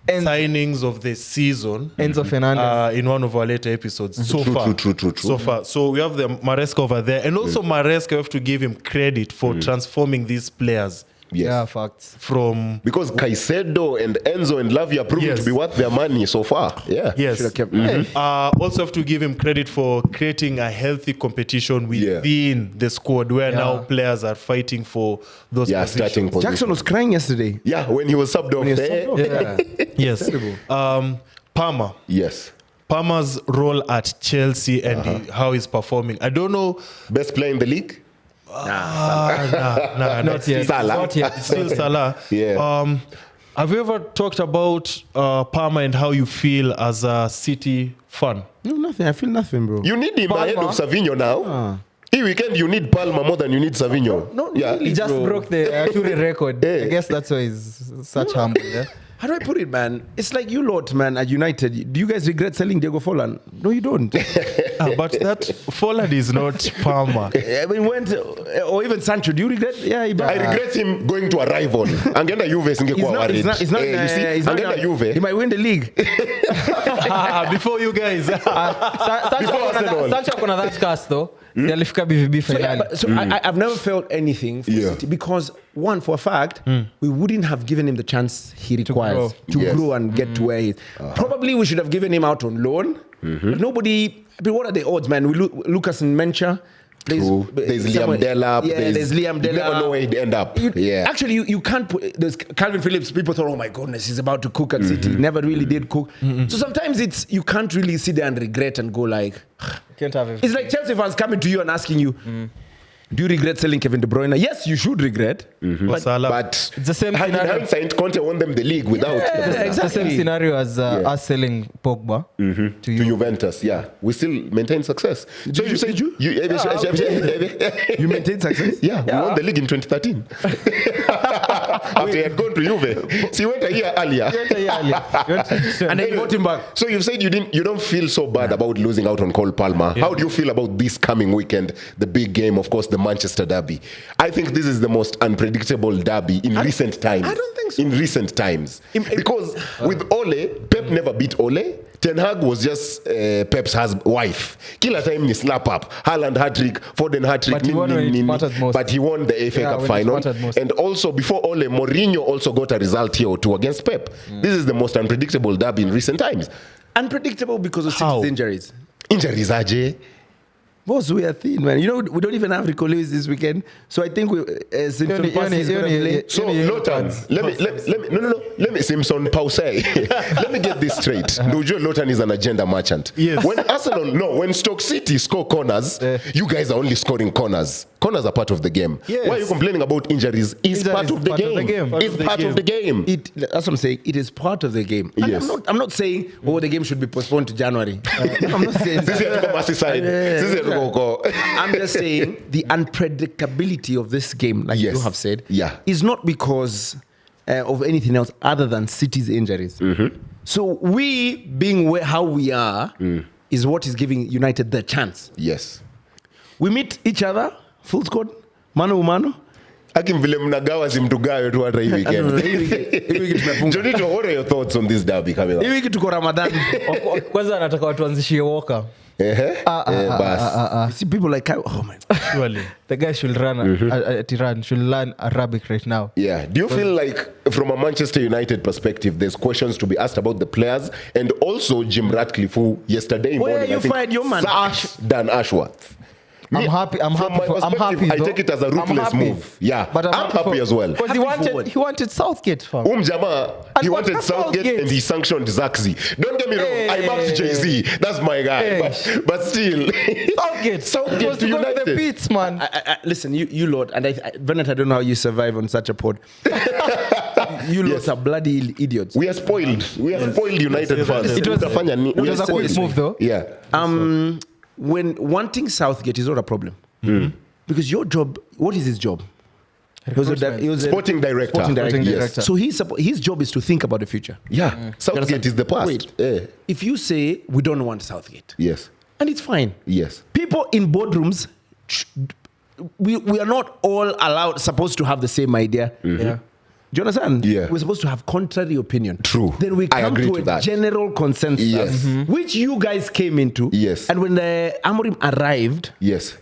signings of the season. Enzo Fernandez. In one of our later episodes. So True. So far. So we have the Maresca over there. And also Maresca, we have to give him credit for transforming these players. Yes. Yeah, facts. From Because Caicedo and Enzo and Lavia proved to be worth their money so far. Yeah. yes, Should have kept- also have to give him credit for creating a healthy competition within the squad, where now players are fighting for those positions. Starting position. Jackson was crying yesterday. Yeah, when he was subbed off there. Yes, Palmer. Yes. Palmer's role at Chelsea and how he's performing. I don't know. Best player in the league? Not yet. Salah. Not yet. It's still Salah. Yeah. Have you ever talked about Palmer and how you feel as a City fan? No, nothing. I feel nothing, bro. You need him ahead of Savinho now. Hii weekend you need Palmer more than you need Savinho. No, yeah. really, He just bro. broke the Toure record. I guess that's why he's such humble. Yeah? How do I put it, man? It's like you lot, man, at United. Do you guys regret selling Diego Forlan? No, you don't. But that Folland is not Palmer. I mean, or even Sancho. Do you regret? Yeah, he I regret him going to a rival. Angeenda Juve singekuwa worried. He's not you see, Angeenda Juve. He might win the league. Before you guys. Sancho kuna that cast though. Alifika BVB finali. So I've never felt anything for City because, one, for a fact, we wouldn't have given him the chance he requires to grow and get to where he is. Probably we should have given him out on loan. But nobody, I mean, what are the odds, man? Lucas and Mencha. There's Liam Delap. Yeah, there's Liam Delap. You never know where he'd end up. Actually, you can't put... There's Calvin Phillips. People thought, oh my goodness, he's about to cook at City. Never really did cook. So sometimes you can't really sit there and regret and go like... Can't have everything. It's like Chelsea fans coming to you and asking you, do you regret selling Kevin De Bruyne? Yes, you should regret. But it's the same in scenario. hindsight, Conte won them the league without It's the same scenario as us selling Pogba to to Juventus. Yeah, we still maintain success. So you said you maintained success? Yeah, we won the league in 2013 after he had gone to Juve. So he went a year earlier. And then you got him back. So you've said you don't feel so bad about losing out on Cole Palmer. How do you feel about this coming weekend, the big game, of course, the Manchester derby? I think this is the most unpredictable derby in recent times. I don't think so. In recent times. Because with Ole, Pep never beat Ole. Ten Hag was just Pep's wife. Kila time ni slap up. Haaland hat-trick, Foden hat-trick. But he won when it mattered most. But he won the FA Cup final. And also, before Ole, Mourinho also got a result here or two against Pep. This is the most unpredictable derby in recent times. Unpredictable because of City's injuries. Injuries, Ajay. Boss, we are thin, man. You know, we don't even have Rico Lewis this weekend. So I think Simpson Pass is going to play. So, Lotan, let me Simpson Pause. Let me get this straight. Nujua Lotan is an agenda merchant. Yes. When Stoke City score corners, you guys are only scoring corners. Corners are part of the game. Yes. Why are you complaining about injuries? It's part of the game. It's part of the game. That's what I'm saying. It is part of the game. And Yes. I'm not saying, the game should be postponed to January. I'm not saying that. I'm just saying the unpredictability of this game, like you have said, is not because of anything else other than City's injuries. So we being how we are is what is giving United the chance. Yes. We meet each other, full squad, mano a mano. Vile mnagawa simtugayo tu hata hii weekend. Jonito, what are your thoughts on this derby coming up? Hii wiki tuko Ramadan. Kwanza anataka watu anzishie Walker. See people like, oh my God. Surely. The guy should should learn Arabic right now. Yeah. Do you feel like, from a Manchester United perspective, there's questions to be asked about the players and also Jim Ratcliffe, who yesterday morning you fired your man Dan Ashworth? I'm happy. From my perspective, I take it as a ruthless move. Yeah, but I'm happy as well. Because he wanted Southgate. Fam. He wanted Southgate and he sanctioned Zaxi. Don't get me wrong, I backed Jay-Z. That's my guy. But still, Southgate to United. The beats, man. Listen, you Lord, and Venant, I don't know how you survive on such a pod. You lot are bloody idiots. We are spoiled. We are spoiled United fans. It was a quick move though. Yeah. When wanting Southgate is not a problem. Because your job, what is his job? He was a Sporting director. Sporting director. Yes. So his job is to think about the future. Yeah. Southgate is the past. Wait. If you say we don't want Southgate, Yes. and it's fine. Yes. People in boardrooms, we are not all supposed to have the same idea. Yeah. Do you understand? Yeah. We're supposed to have contrary opinion. True. Then we I come agree to to a that. general consensus, Yes. which you guys came into. Yes. And when Amorim arrived, Yes.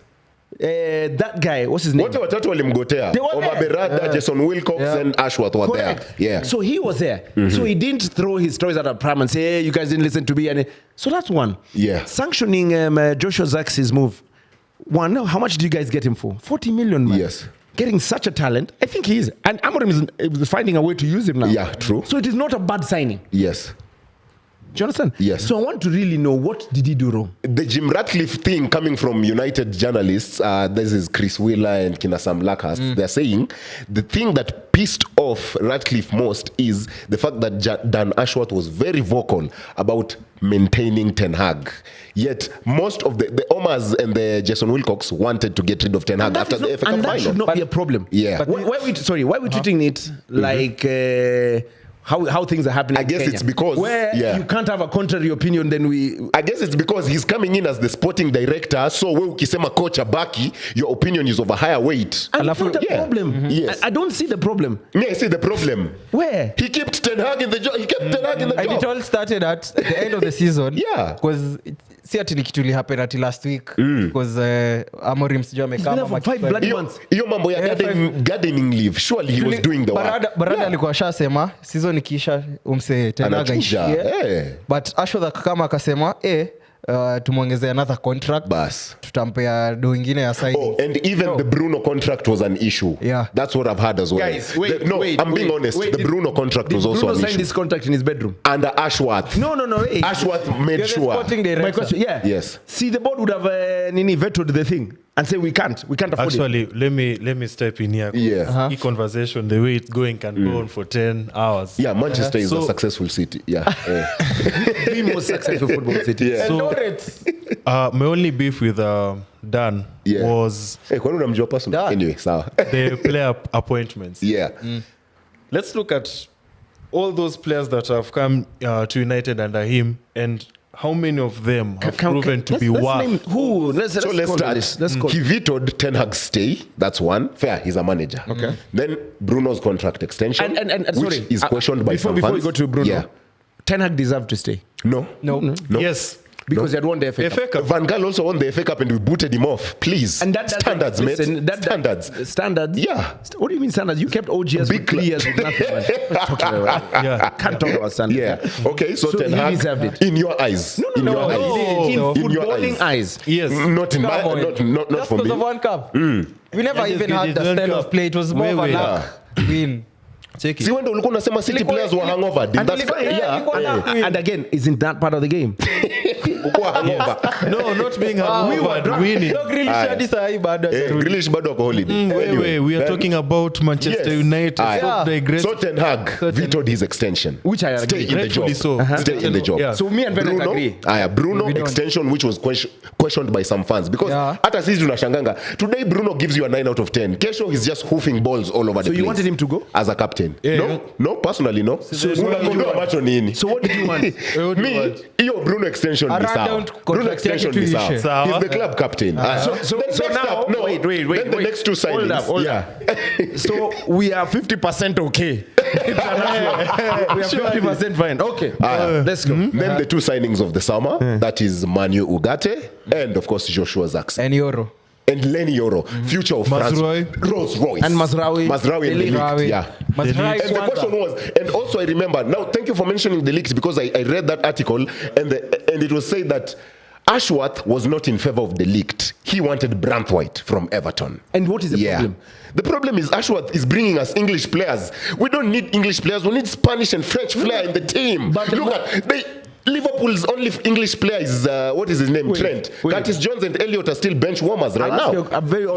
that guy, what's his name? Wote watatu walimgotea. They were Omar there. Berada, Jason Wilcox, and Ashworth were Correct. there. Yeah. So he was there. So he didn't throw his stories out of pram and say, hey, you guys didn't listen to me. And so that's one. Yeah. Sanctioning Joshua Zax's move. One, how much did you guys get him for? 40 million, man. Yes. Getting such a talent, I think he is. And Amorim is finding a way to use him now. Yeah, true. So it is not a bad signing. Yes. Do you understand? Yes. So I want to really know, what did he do wrong? The Jim Ratcliffe thing coming from United journalists, this is Chris Wheeler and Kinasam Lakas, they're saying the thing that pissed off Ratcliffe most is the fact that Dan Ashworth was very vocal about maintaining Ten Hag. Yet most of the Omars and the Jason Wilcox wanted to get rid of Ten Hag after the FA Cup and that final. should not be a problem. Yeah. Why are we treating it like... How things are happening. I guess in Kenya, it's because where you can't have a contrary opinion. Then I guess it's because he's coming in as the sporting director. So we ukisema coach abaki, your opinion is of a higher weight. And it's not a problem. Yes. I don't see the problem. Yeah, I see the problem. Where he kept Ten Hag in the job. He kept Ten Hag in the job. And it all started at the end of the season. Yeah. Because si ati ni kitu li happen ati last week because Amorim sijua amekama for 5 bloody months. Hiyo mambo ya gardening leave, surely he was doing the work. Barada alikuwa shasema season ikiisha umse tena gaishie. But Ashworth kama akasema tumuongezea another contract, bas tutampea do ingine ya signing. And even the Bruno contract was an issue. Yeah. That's what I've heard as well. Guys, wait, I'm being honest. The Bruno contract was also Bruno an issue. Bruno signed this contract in his bedroom? Under Ashworth. No. Hey. Ashworth made sure. My question, Yes. See, the board would have vetoed the thing and say we can't afford Actually, it. let me step in here. Yeah. E conversation, the way it's going can go on for 10 hours. Yeah, Manchester is a successful city. Yeah. The most successful football city. Yeah. So, my only beef with Dan was anyway, the player appointments. Yeah. Let's look at all those players that have come to United under him and how many of them have proven to be worth. Who? Let's start. He vetoed Ten Hag's stay. That's one. Fair, he's a manager. Okay. Then Bruno's contract extension, and which sorry, is questioned by some before fans. we go to Bruno, Yeah. Ten Hag deserved to stay. No. Yes. Because he had won the FA Cup. Van Gaal also won the FA Cup and we booted him off. Please. And standards, mate. Standards. Standards? Yeah. What do you mean standards? You kept OGS for 3 years with nothing, man. Can't talk about standards. Yeah. Okay, so Ten he Hag, deserved it. in your eyes. No. In Footballing eyes. Yes. Not in my... Not Just for because me. of one cup. We never even had the style of play. It was more of a luck win. See, when ulikuwa unasema City players were hangover. And again, isn't that part of the game? No, not being hangover and winning. Grealish bado ako holiday. Anyway, we are talking about Manchester United. So Ten Hag vetoed his extension. Which I agree. Stay in the job. Stay in the job. Yeah. So me and Venant agree. Bruno extension, which was questioned by some fans. Because hata sisi tunashanganga. Today Bruno gives you a 9 out of 10. Kesho he's just hoofing balls all over the place. So you wanted him to go? As a captain? No, personally no. So what did you want? Me, hiyo Bruno extension ni sawa. Bruno extension ni sawa. He's the club captain. So now, wait. Then the next two signings. Hold up. So we are 50% okay. We are 50% fine. Okay. Let's go. Then the two signings of the summer, that is Man Utd and of course Joshua Zaxi. And Euro. And Lenny Yoro, future of France. Rolls Royce. And Mazraoui in the league. Yeah. And the question was, and also I remember, now thank you for mentioning the leaks because I read that article and it was said that Ashworth was not in favor of the leaked. He wanted Branthwaite from Everton. And what is the problem? The problem is Ashworth is bringing us English players. We don't need English players. We need Spanish and French flair in the team. But look at Liverpool's only English player is what is his name? Trent. Curtis Jones and Elliott are still bench warmers right now. A very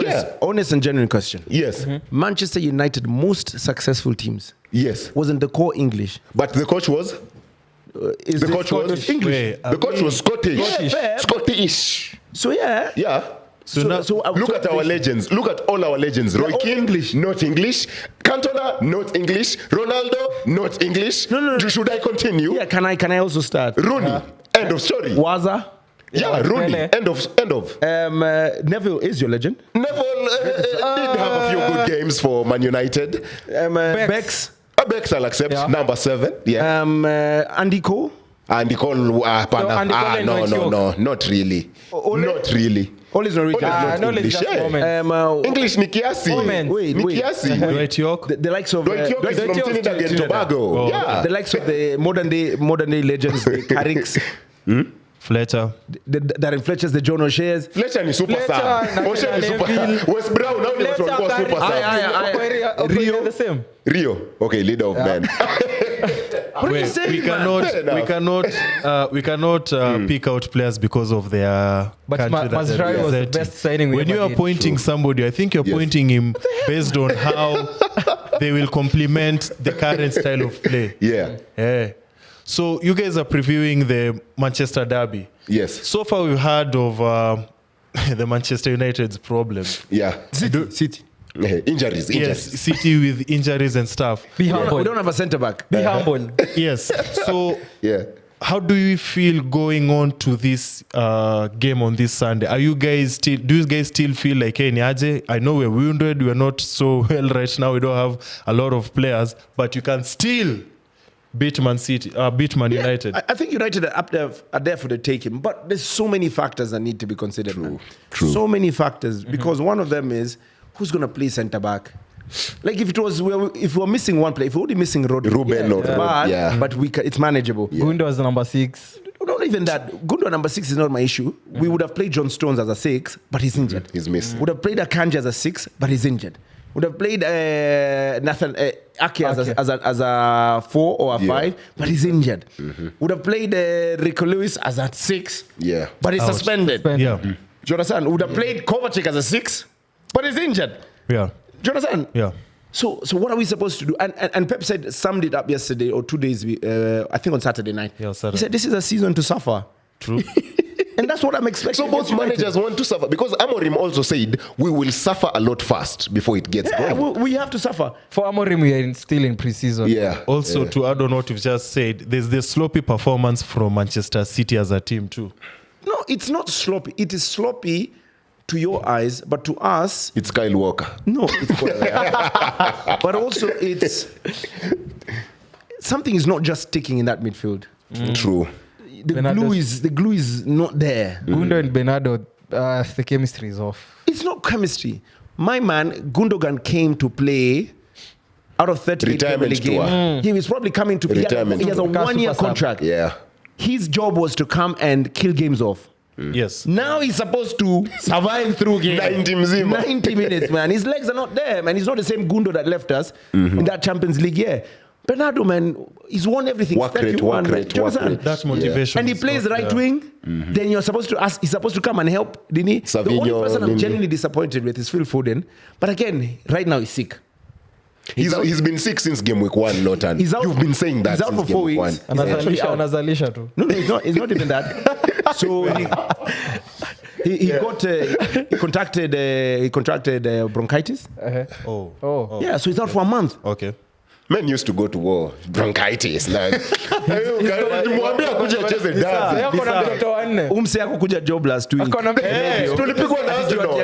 honest and genuine question. Yes. Manchester United most successful teams Yes. Wasn't the core English? But the coach was? The coach was English. The coach was Scottish. Yeah, Scottish. So yeah. Yeah. Look at our legends. Look at all our legends. Roy Keane, English. not English. Cantona, not English. Ronaldo, not English. No. Should I continue? Yeah, can I also start? Rooney, end of story. Waza. Yeah, Rooney, end of. Neville is your legend. Neville did have a few good games for Man United. Bex. Bex, I'll accept. Number 7. Yeah. Andy Cole. Andy Cole, no, not really. Not really. All is Norwegian. English ni kiasi. Wait. Dwight York. The likes of Dwight York is from Trinidad and Tobago. Yeah. The likes of the modern day legends, the Carricks. Fletcher. Darren Fletcher's, the John O'Shea's. Fletcher ni superstar. O'Shea ni super. West Brown now ni watu walikuwa superstar. Rio the same. Rio. Okay, leader of men. We cannot pick out players because of their country. Mazraoui was the best signing. When you are appointing somebody, I think you're appointing him based on how they will complement the current style of play. Yeah. So you guys are previewing the Manchester derby. Yes. So far we've heard of the Manchester United's problem. Yeah. City. Injuries. Yes, City with injuries and stuff. Be humble. We don't have a centre back. Be humble. Yes. So yeah. How do you feel going on to this game on this Sunday? Do you guys still feel like, hey, Niaje, I know we're wounded, we're not so well right now, we don't have a lot of players, but you can still beat Man United. I think United are there for the taking, but there's so many factors that need to be considered. True. So many factors, because one of them is who's going to play centre back. Like if we're missing one player, if we're only missing Ruben, but it's manageable. Yeah. Gundo was number 6. Not even that. Gundo number 6 is not my issue. We would have played John Stones as a 6, but he's injured. He's missing. Would have played Akanji as a 6, but he's injured. Would have played Nathan Ake as a 4 or a 5, but he's injured. Would have played Rico Lewis as a 6, but he's suspended. Yeah. Do you understand? Would have played Kovacic as a 6, but he's injured. Yeah. Do you understand? Yeah. So what are we supposed to do? And Pep summed it up yesterday or 2 days, I think on Saturday night. Yeah, Saturday. He said, this is a season to suffer. True. And that's what I'm expecting. So both managers want to suffer, because Amorim also said we will suffer a lot first before it gets going. We have to suffer. For Amorim, we are still in pre-season. Yeah. Also, to add on what you've just said, there's the sloppy performance from Manchester City as a team too. No, it's not sloppy. It is sloppy to your eyes, but to us, it's Kyle Walker. No, it's but also it's something is not just sticking in that midfield. True. The glue is not there. Gundo and Bernardo, the chemistry is off. It's not chemistry. My man Gundogan came to play out of 38 games. He was probably coming to play. He has a 1-year contract. Yeah. His job was to come and kill games off. Yes. Now he's supposed to survive through game. 90 minutes, man. His legs are not there, man. He's not the same Gundo that left us in that Champions League year. Bernardo, man, he's won everything. Work rate. That's motivation. And he plays right wing. Then you're supposed to ask. He's supposed to come and help, didn't he? Savigno, the only person I'm genuinely disappointed with is Phil Foden. But again, right now he's sick. He's been sick since game week 1, Lotan. You've been saying that. He's out for 4 weeks. Anazalisha too. No, it's not even that. So he contracted bronchitis. Yeah, so he's out for a month. Okay. Men used to go to war. Bronchitis. Umse yako kuja job last week. Tulipigwa na Arsenal.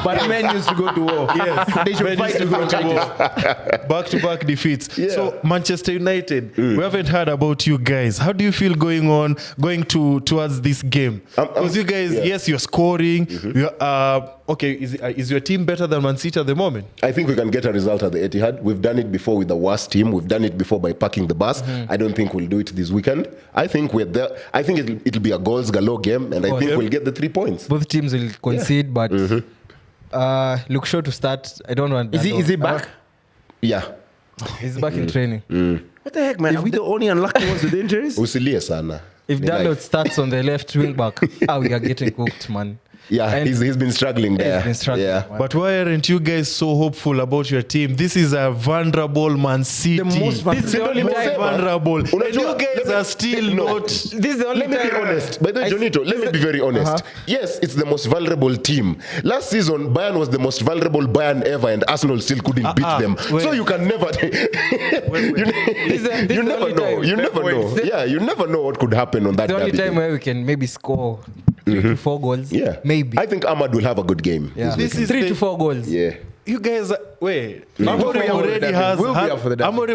But men used to go to war. Yes. They should fight to bronchitis. Back-to-back defeats. Yeah. So Manchester United, we haven't heard about you guys. How do you feel going towards this game? Because you guys, yes, you're scoring. Okay, is your team better than Man City at the moment? I think we can get a result at the Etihad. We've done it before with the worst team. We've done it before by parking the bus. I don't think we'll do it this weekend. I think we're there. I think it'll be a goals galore game, and I think we'll get the 3 points. Both teams will concede, but look sure to start. I don't want. Is he back? Yeah. He's back in training. What the heck, man? Are we the only unlucky ones with injuries? Usilie sana. If Dalot starts on the left wing back, we are getting cooked, man. Yeah, he's been struggling there. He's been struggling. Yeah. But why aren't you guys so hopeful about your team? This is a vulnerable Man City. The most This is the only time vulnerable. And you guys are still not. This is the only Let me be honest. By the way, Jonito, let me be very honest. Yes, it's the most vulnerable team. Last season, Bayern was the most vulnerable Bayern ever, and Arsenal still couldn't beat them. So you can never. You never know. You never know. Yeah, you never know what could happen on that. The only time where we can maybe score 3 to 4 goals. Yeah, maybe. I think Ahmad will have a good game. Yeah. This is 3 to 4 goals. Yeah. You guys, wait. Amorim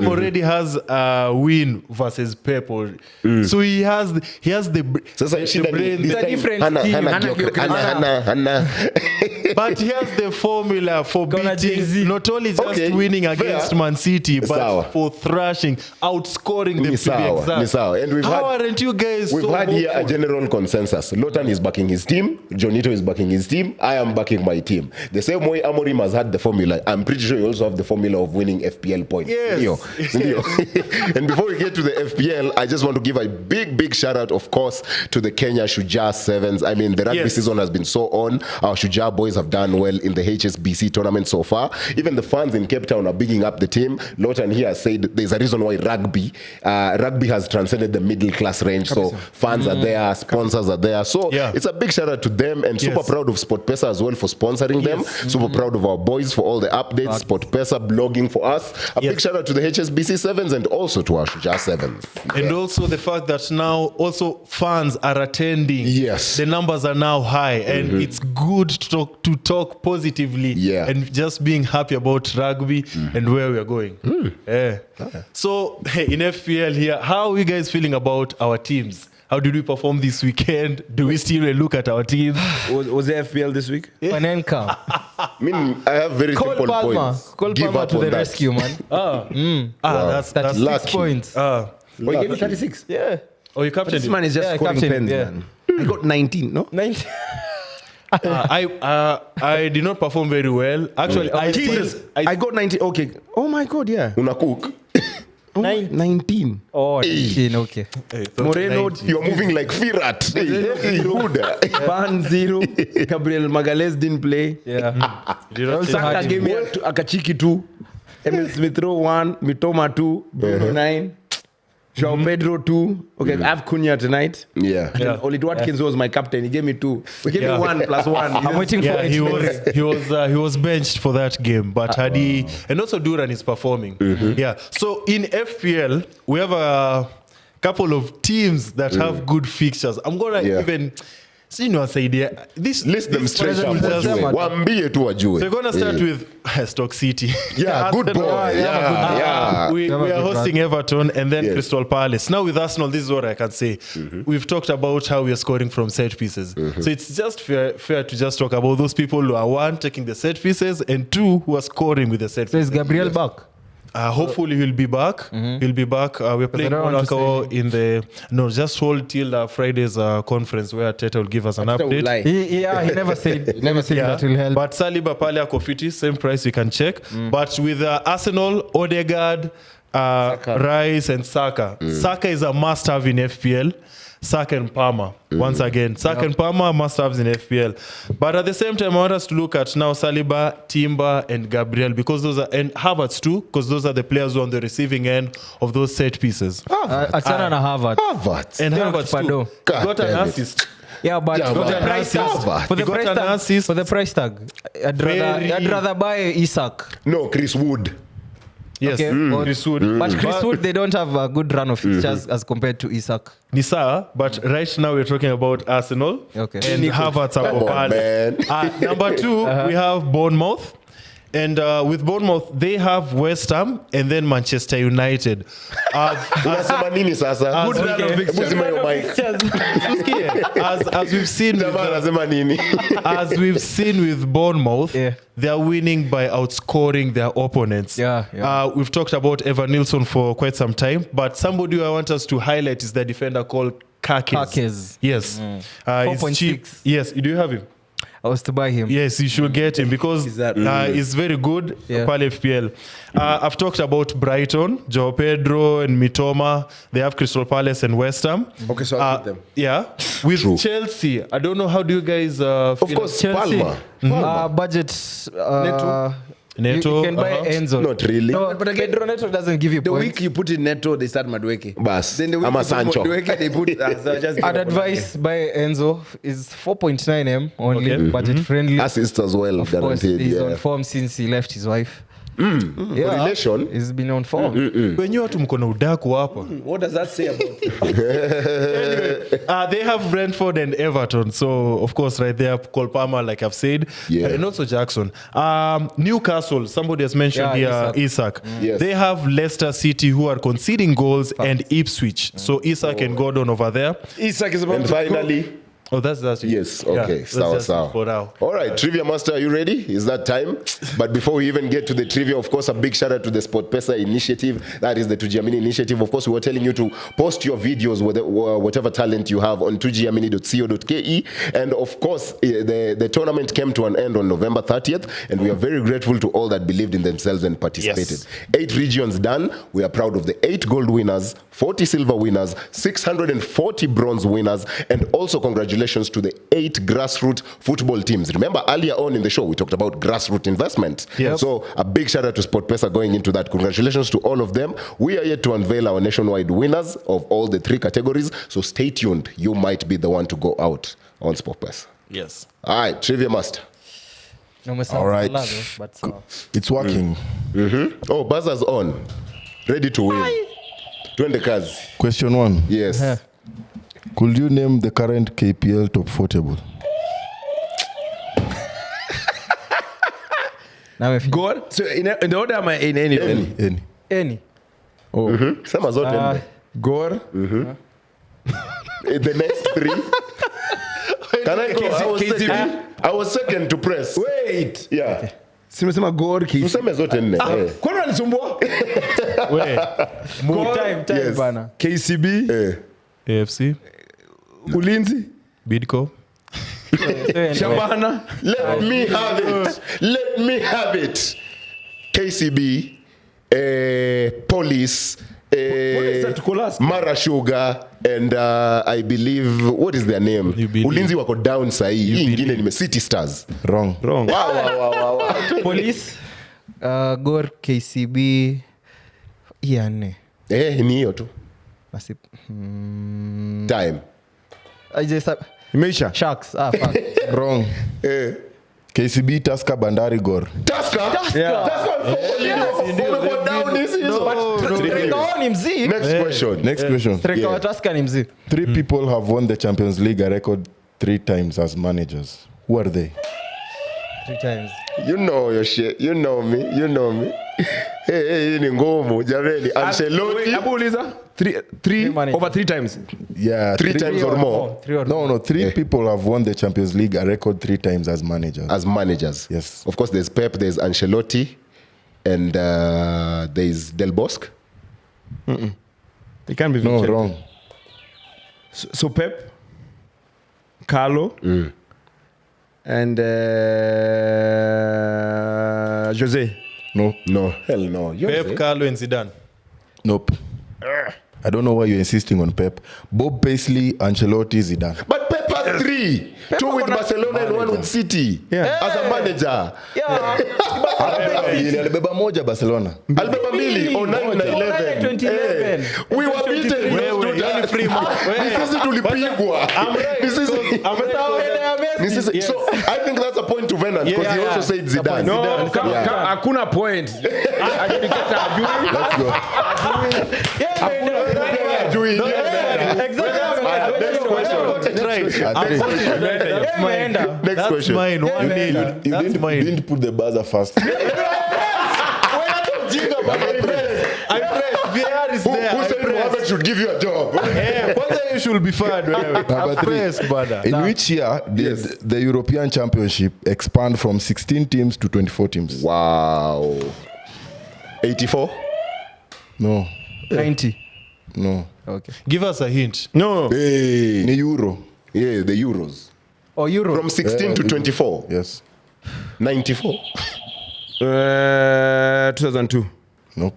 already has a win versus Pep. So he has the brain. It's a different team. But he has the formula for beating, not only just winning against Man City, but for thrashing, outscoring them to be exact. And how aren't you guys we've had here a general consensus. Lotan is backing his team. Jonito is backing his team. I am backing my team. The same way Amorim has had the formula. I'm pretty sure you also have the formula of winning FPL points. Yes. And before we get to the FPL, I just want to give a big shout out, of course, to the Kenya Shujaa Sevens. I mean, the rugby season has been so on. Our Shujaa boys have done well in the HSBC tournament so far. Even the fans in Cape Town are bigging up the team. Lotan here said there's a reason why rugby has transcended the middle class range. So fans are there, sponsors are there. So it's a big shout out to them, and super proud of SportPesa as well for sponsoring them. Super proud of our boys for all the updates. SportPesa blogging for us. A big shout out to the HSBC Sevens and also to our Shujaa Sevens. And also the fact that now also fans are attending. Yes. The numbers are now high, and it's good to talk positively and just being happy about rugby and where we are going. So in FPL here, how are you guys feeling about our teams? How did we perform this weekend? Do we still look at our team? Was the FPL this week? Panenka. I mean, I have very simple points. Cole Palmer to the rescue, man. That's 36 points. Oh, you gave me 36? Yeah. Oh, you captained This man is just scoring pens, man. I got 19, no? 19. I did not perform very well. Actually, I got 19. Okay. Oh my God, yeah. Una cook. 19. Oh, 19, okay. Moreno, you're moving like Firat. Ban 0. Gabriel Magalhaes didn't play. Yeah. Saka gave me Akachiki 2. Emil Smith Rowe 1. Mitoma 2. Bruno 9. João Pedro 2. Okay, I have Cunha tonight. Yeah. And Oli Watkins was my captain. He gave me 2. He gave me 1 plus 1. I'm waiting for it. He was benched for that game, but had he, and also Duran is performing. Yeah. So in FPL, we have a couple of teams that have good fixtures. I'm gonna even. So you know, this list them straight up. Waambie tu wajue. So we're gonna start with Stoke City. Yeah, good boy. We are hosting Everton and then Crystal Palace. Now with Arsenal, this is what I can say. We've talked about how we are scoring from set pieces. So it's just fair to just talk about those people who are 1 taking the set pieces and 2 who are scoring with the set pieces. So is Gabriel back? Hopefully he'll be back. He'll be back. We're playing Monaco in the just hold till Friday's conference where Teta will give us an update. He never said that will help. But Saliba Pale Kofiti, same price you can check. But with Arsenal, Odegaard, Rice and Saka. Saka is a must-have in FPL. Saka and Palmer. Once again, Saka and Palmer must-haves in FPL. But at the same time, I want us to look at now Saliba, Timber, and Gabriel, because those are, and Havertz too, because those are the players who are on the receiving end of those set pieces. Achana na Havertz. And Havertz too. Got an assist. Yeah, but for the price tag, I'd rather buy Isak. No, Chris Wood. Yes, okay. Chris Wood. But Chris Wood, they don't have a good run of fixtures as compared to Isak. Nisa, but right now we're talking about Arsenal. Okay. And Havertz are number 2, we have Bournemouth. And with Bournemouth, they have West Ham and then Manchester United. Unasema nini sasa? Good run of fixtures. As we've seen with Bournemouth, they are winning by outscoring their opponents. We've talked about Evan Nilsson for quite some time, but somebody who I want us to highlight is the defender called Kakes. Kakes. Yes. 4.6. Yes, do you have him? I was to buy him. Yes, you should get him because he's very good. Pale FPL. I've talked about Brighton, Joao Pedro and Mitoma. They have Crystal Palace and West Ham. Okay, so I'll put them. Yeah. With Chelsea, I don't know how do you guys of course, Chelsea. Palmer. Budget. Neto. You can buy Enzo. Not really. No, but again, Pedro Neto doesn't give you the points. week you put in Neto, they start Madueke. Bas. Then the week Ama you put Sancho. Madueke, they put. So just I'd advise buy Enzo is 4.9M only, budget friendly. Assists as well, Of course, guaranteed. he's on form since he left his wife. Correlation. He's been on form. Wenyewe watu mko na udaku hapa. What does that say about you? They have Brentford and Everton. So, of course, right there, Cole Palmer, like I've said. And also Jackson. Newcastle, somebody has mentioned here, Isak. Yes. They have Leicester City who are conceding goals and Ipswich. So, Isak and Gordon over there. Isak is about And to finally... Oh, that's it. Yes, Yeah, okay. that's Sawa, just sawa. for now. All right, Trivia Master, are you ready? Is that time? But before we even get to the trivia, of course, a big shout out to the SportPesa initiative. That is the Tujiamini initiative. Of course, we were telling you to post your videos with whatever talent you have on tujiamini.co.ke. And of course, the tournament came to an end on November 30th. And we are very grateful to all that believed in themselves and participated. Yes. 8 regions done. We are proud of the 8 gold winners, 40 silver winners, 640 bronze winners, and also congratulations to the 8 grassroots football teams. Remember earlier on in the show we talked about grassroots investment. Yes. So a big shout out to SportPesa going into that. Congratulations to all of them. We are yet to unveil our nationwide winners of all the 3 categories. So stay tuned. You might be the one to go out on SportPesa. Yes. All right, Trivia Master. All right. It's working. Oh, buzzer's on. Ready to win. Twende kazi. Question 1. Yes. Could you name the current KPL top 4 table? Now if God. So in the order am I in any? Any. Oh. Sema zote. Gore. The next 3. Can I go? I was second to press. Wait. Yeah. Simesema God KC. Useme zote 4. Kwani unanisumbua? time Yes. bana. KCB, AFC, Ulinzi, Bidco. Shabana. Let me have it. KCB, Police, Mara Sugar, and I believe, what is their name? Ulinzi wako down sahi. Hii ingine ni City Stars. Wrong. Wow. Police, Gor, KCB, Iane. Ni hiyo tu. Nasip. Time. I just Imeisha. Sharks. Fuck. Wrong. KCB, Tusker, Bandari, Gor. Tusker? Yeah. Wamekuwa down hizi hizo. Next question. Next question. Striker Tusker ni mzee. 3 people have won the Champions League a record 3 times as managers. Who are they? 3 times. You know your shit. You know me. Hey, ni ngumu jameni. Ancelotti. Abu uliza 3 over 3 times. Yeah. 3 times or more. 3 or more. No, 3 people have won the Champions League a record 3 times as managers. As managers. Yes. Of course, there's Pep, there's Ancelotti, and there's Del Bosque. It can't be No, Vicente. wrong. So Pep, Carlo, and Jose. No. No, hell no. Pep, Carlo, and Zidane. Nope. I don't know why you're insisting on Pep. Bob Paisley, Ancelotti, Zidane. But Pep has 3. 2 with Barcelona and 1 with City. Yeah. As a manager. Alibeba moja Barcelona. Albeba mbili on 9 na 11. 2011. We were beaten. Nisisi tulipigwa. Nisisi. So I think that's a point to Venant because he also said Zidane. No, hakuna point. Let's go. Next question. That's question. mine. 1-0. You That's mine. didn't put the buzzer first. I press. VR is there. Who said Mohammed should give you a job? Kwanza you should be fired. Number 3. In which year did the European Championship expand from 16 teams to 24 teams? Wow. 84? No. 90. No. Okay. Give us a hint. No. Hey. Ni Euro. Yeah, the Euros. Or Euro? From 16 to 24. Yes. 94. 2002. Nope.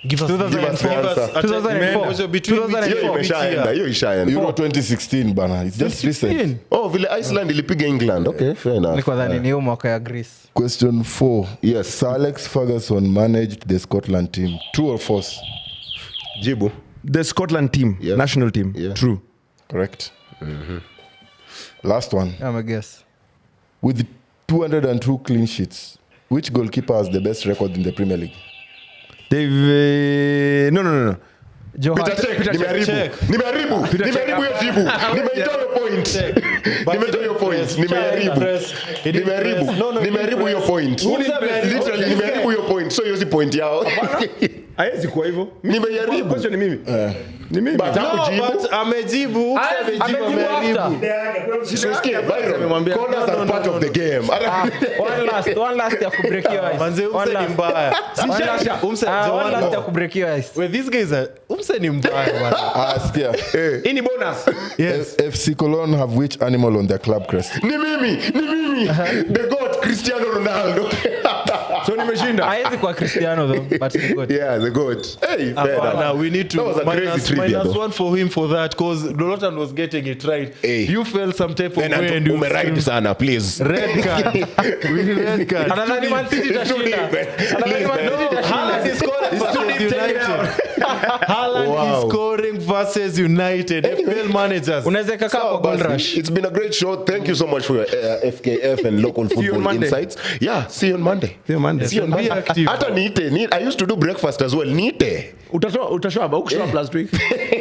Give us 2004. 2004. Between 2004. Hiyo ishaenda. Euro 2016 bana. It's just recent. Oh, vile Iceland ilipiga England. Okay, fair enough. Niko dhani ni mwaka ya Greece. Question 4. Yes. Sir Alex Ferguson managed the Scotland team. True or false? Jibu. The Scotland team, Yes. national team. Yeah. True. Correct. Last one. I'm a guess. With 202 clean sheets, which goalkeeper has the best record in the Premier League? They've no. Peter check. Nimeharibu hiyo jibu. Nimeitoa hiyo point. Nimeharibu hiyo point. Literally nimeharibu hiyo point. So hiyo si point yao. Haiwezi kuwa hivyo. Nimeharibu. Question ni mimi. Ni mimi. But amejibu. Sisikia Byron. Corners are part of the game. One last ya kubreak your ice. Manze umse ni mbaya. One last ya kubreak your ice. Well, these guys are umse ni mbaya bwana. Skia. Hii ni bonus. Yes. FC Cologne have which animal on their club crest? Ni mimi. The goat Cristiano Ronaldo. So nimeshinda. Haiwezi kuwa Cristiano though, but ni good. Yeah, the goat. Hey, fair enough. We need to That was a crazy trivia, minus though. one for him for that because Lotan was getting it right. Hey. You felt some type of way and Venant, you umeride sana, please. red card. We need red card. Anadhani Man City itashinda. Anadhani Man City Haaland is scoring versus United. Haaland is scoring versus United. FPL managers. Unaweza kaka kwa goal rush. It's been a great show. Thank you so much for your FKF and local football insights. Yeah, see you on Monday. See you Monday. See you on Monday. Be active. Hata niite. I used to do breakfast as well. Niite. Utashow last week.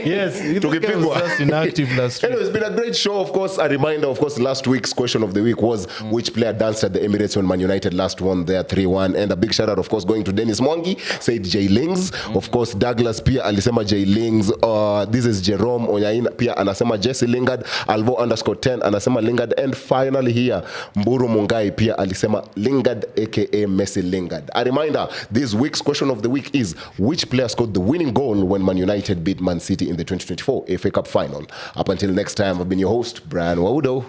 Yes, this guy Tukipigwa. was just inactive last week. Anyway, it's been a great show. Of course, a reminder, of course, last week's question of the week was which player danced at the Emirates when Man United last won there 3-1. And a big shout out, of course, going to Dennis Mwangi, said Jay Lings. Of course, Douglas Pia alisema Jay Lings. This is Jerome Onyain Pia anasema Jesse Lingard. Alvo_10 anasema Lingard. And finally here, Mburu Mungai Pia alisema Lingard aka Messi Lingard. A reminder, this week's question of the week is which player scored the winning goal when Man United beat Man City in the 2024 FA Cup final. Up until next time, I've been your host, Brian Waudo.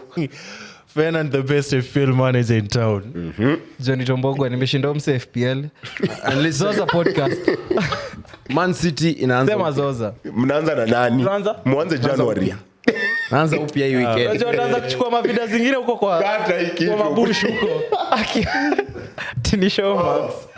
Venant, the best FPL manager in town. Jonito Mbogwa nimeshinda mse FPL. And Zoza podcast. Man City inaanza. Sema Zoza. Mnaanza na nani? Mwanze January. Naanza upya hii weekend. Unajua utaanza kuchukua mavida zingine huko kwa Kata hii kitu. mabush huko. Tinisho Max.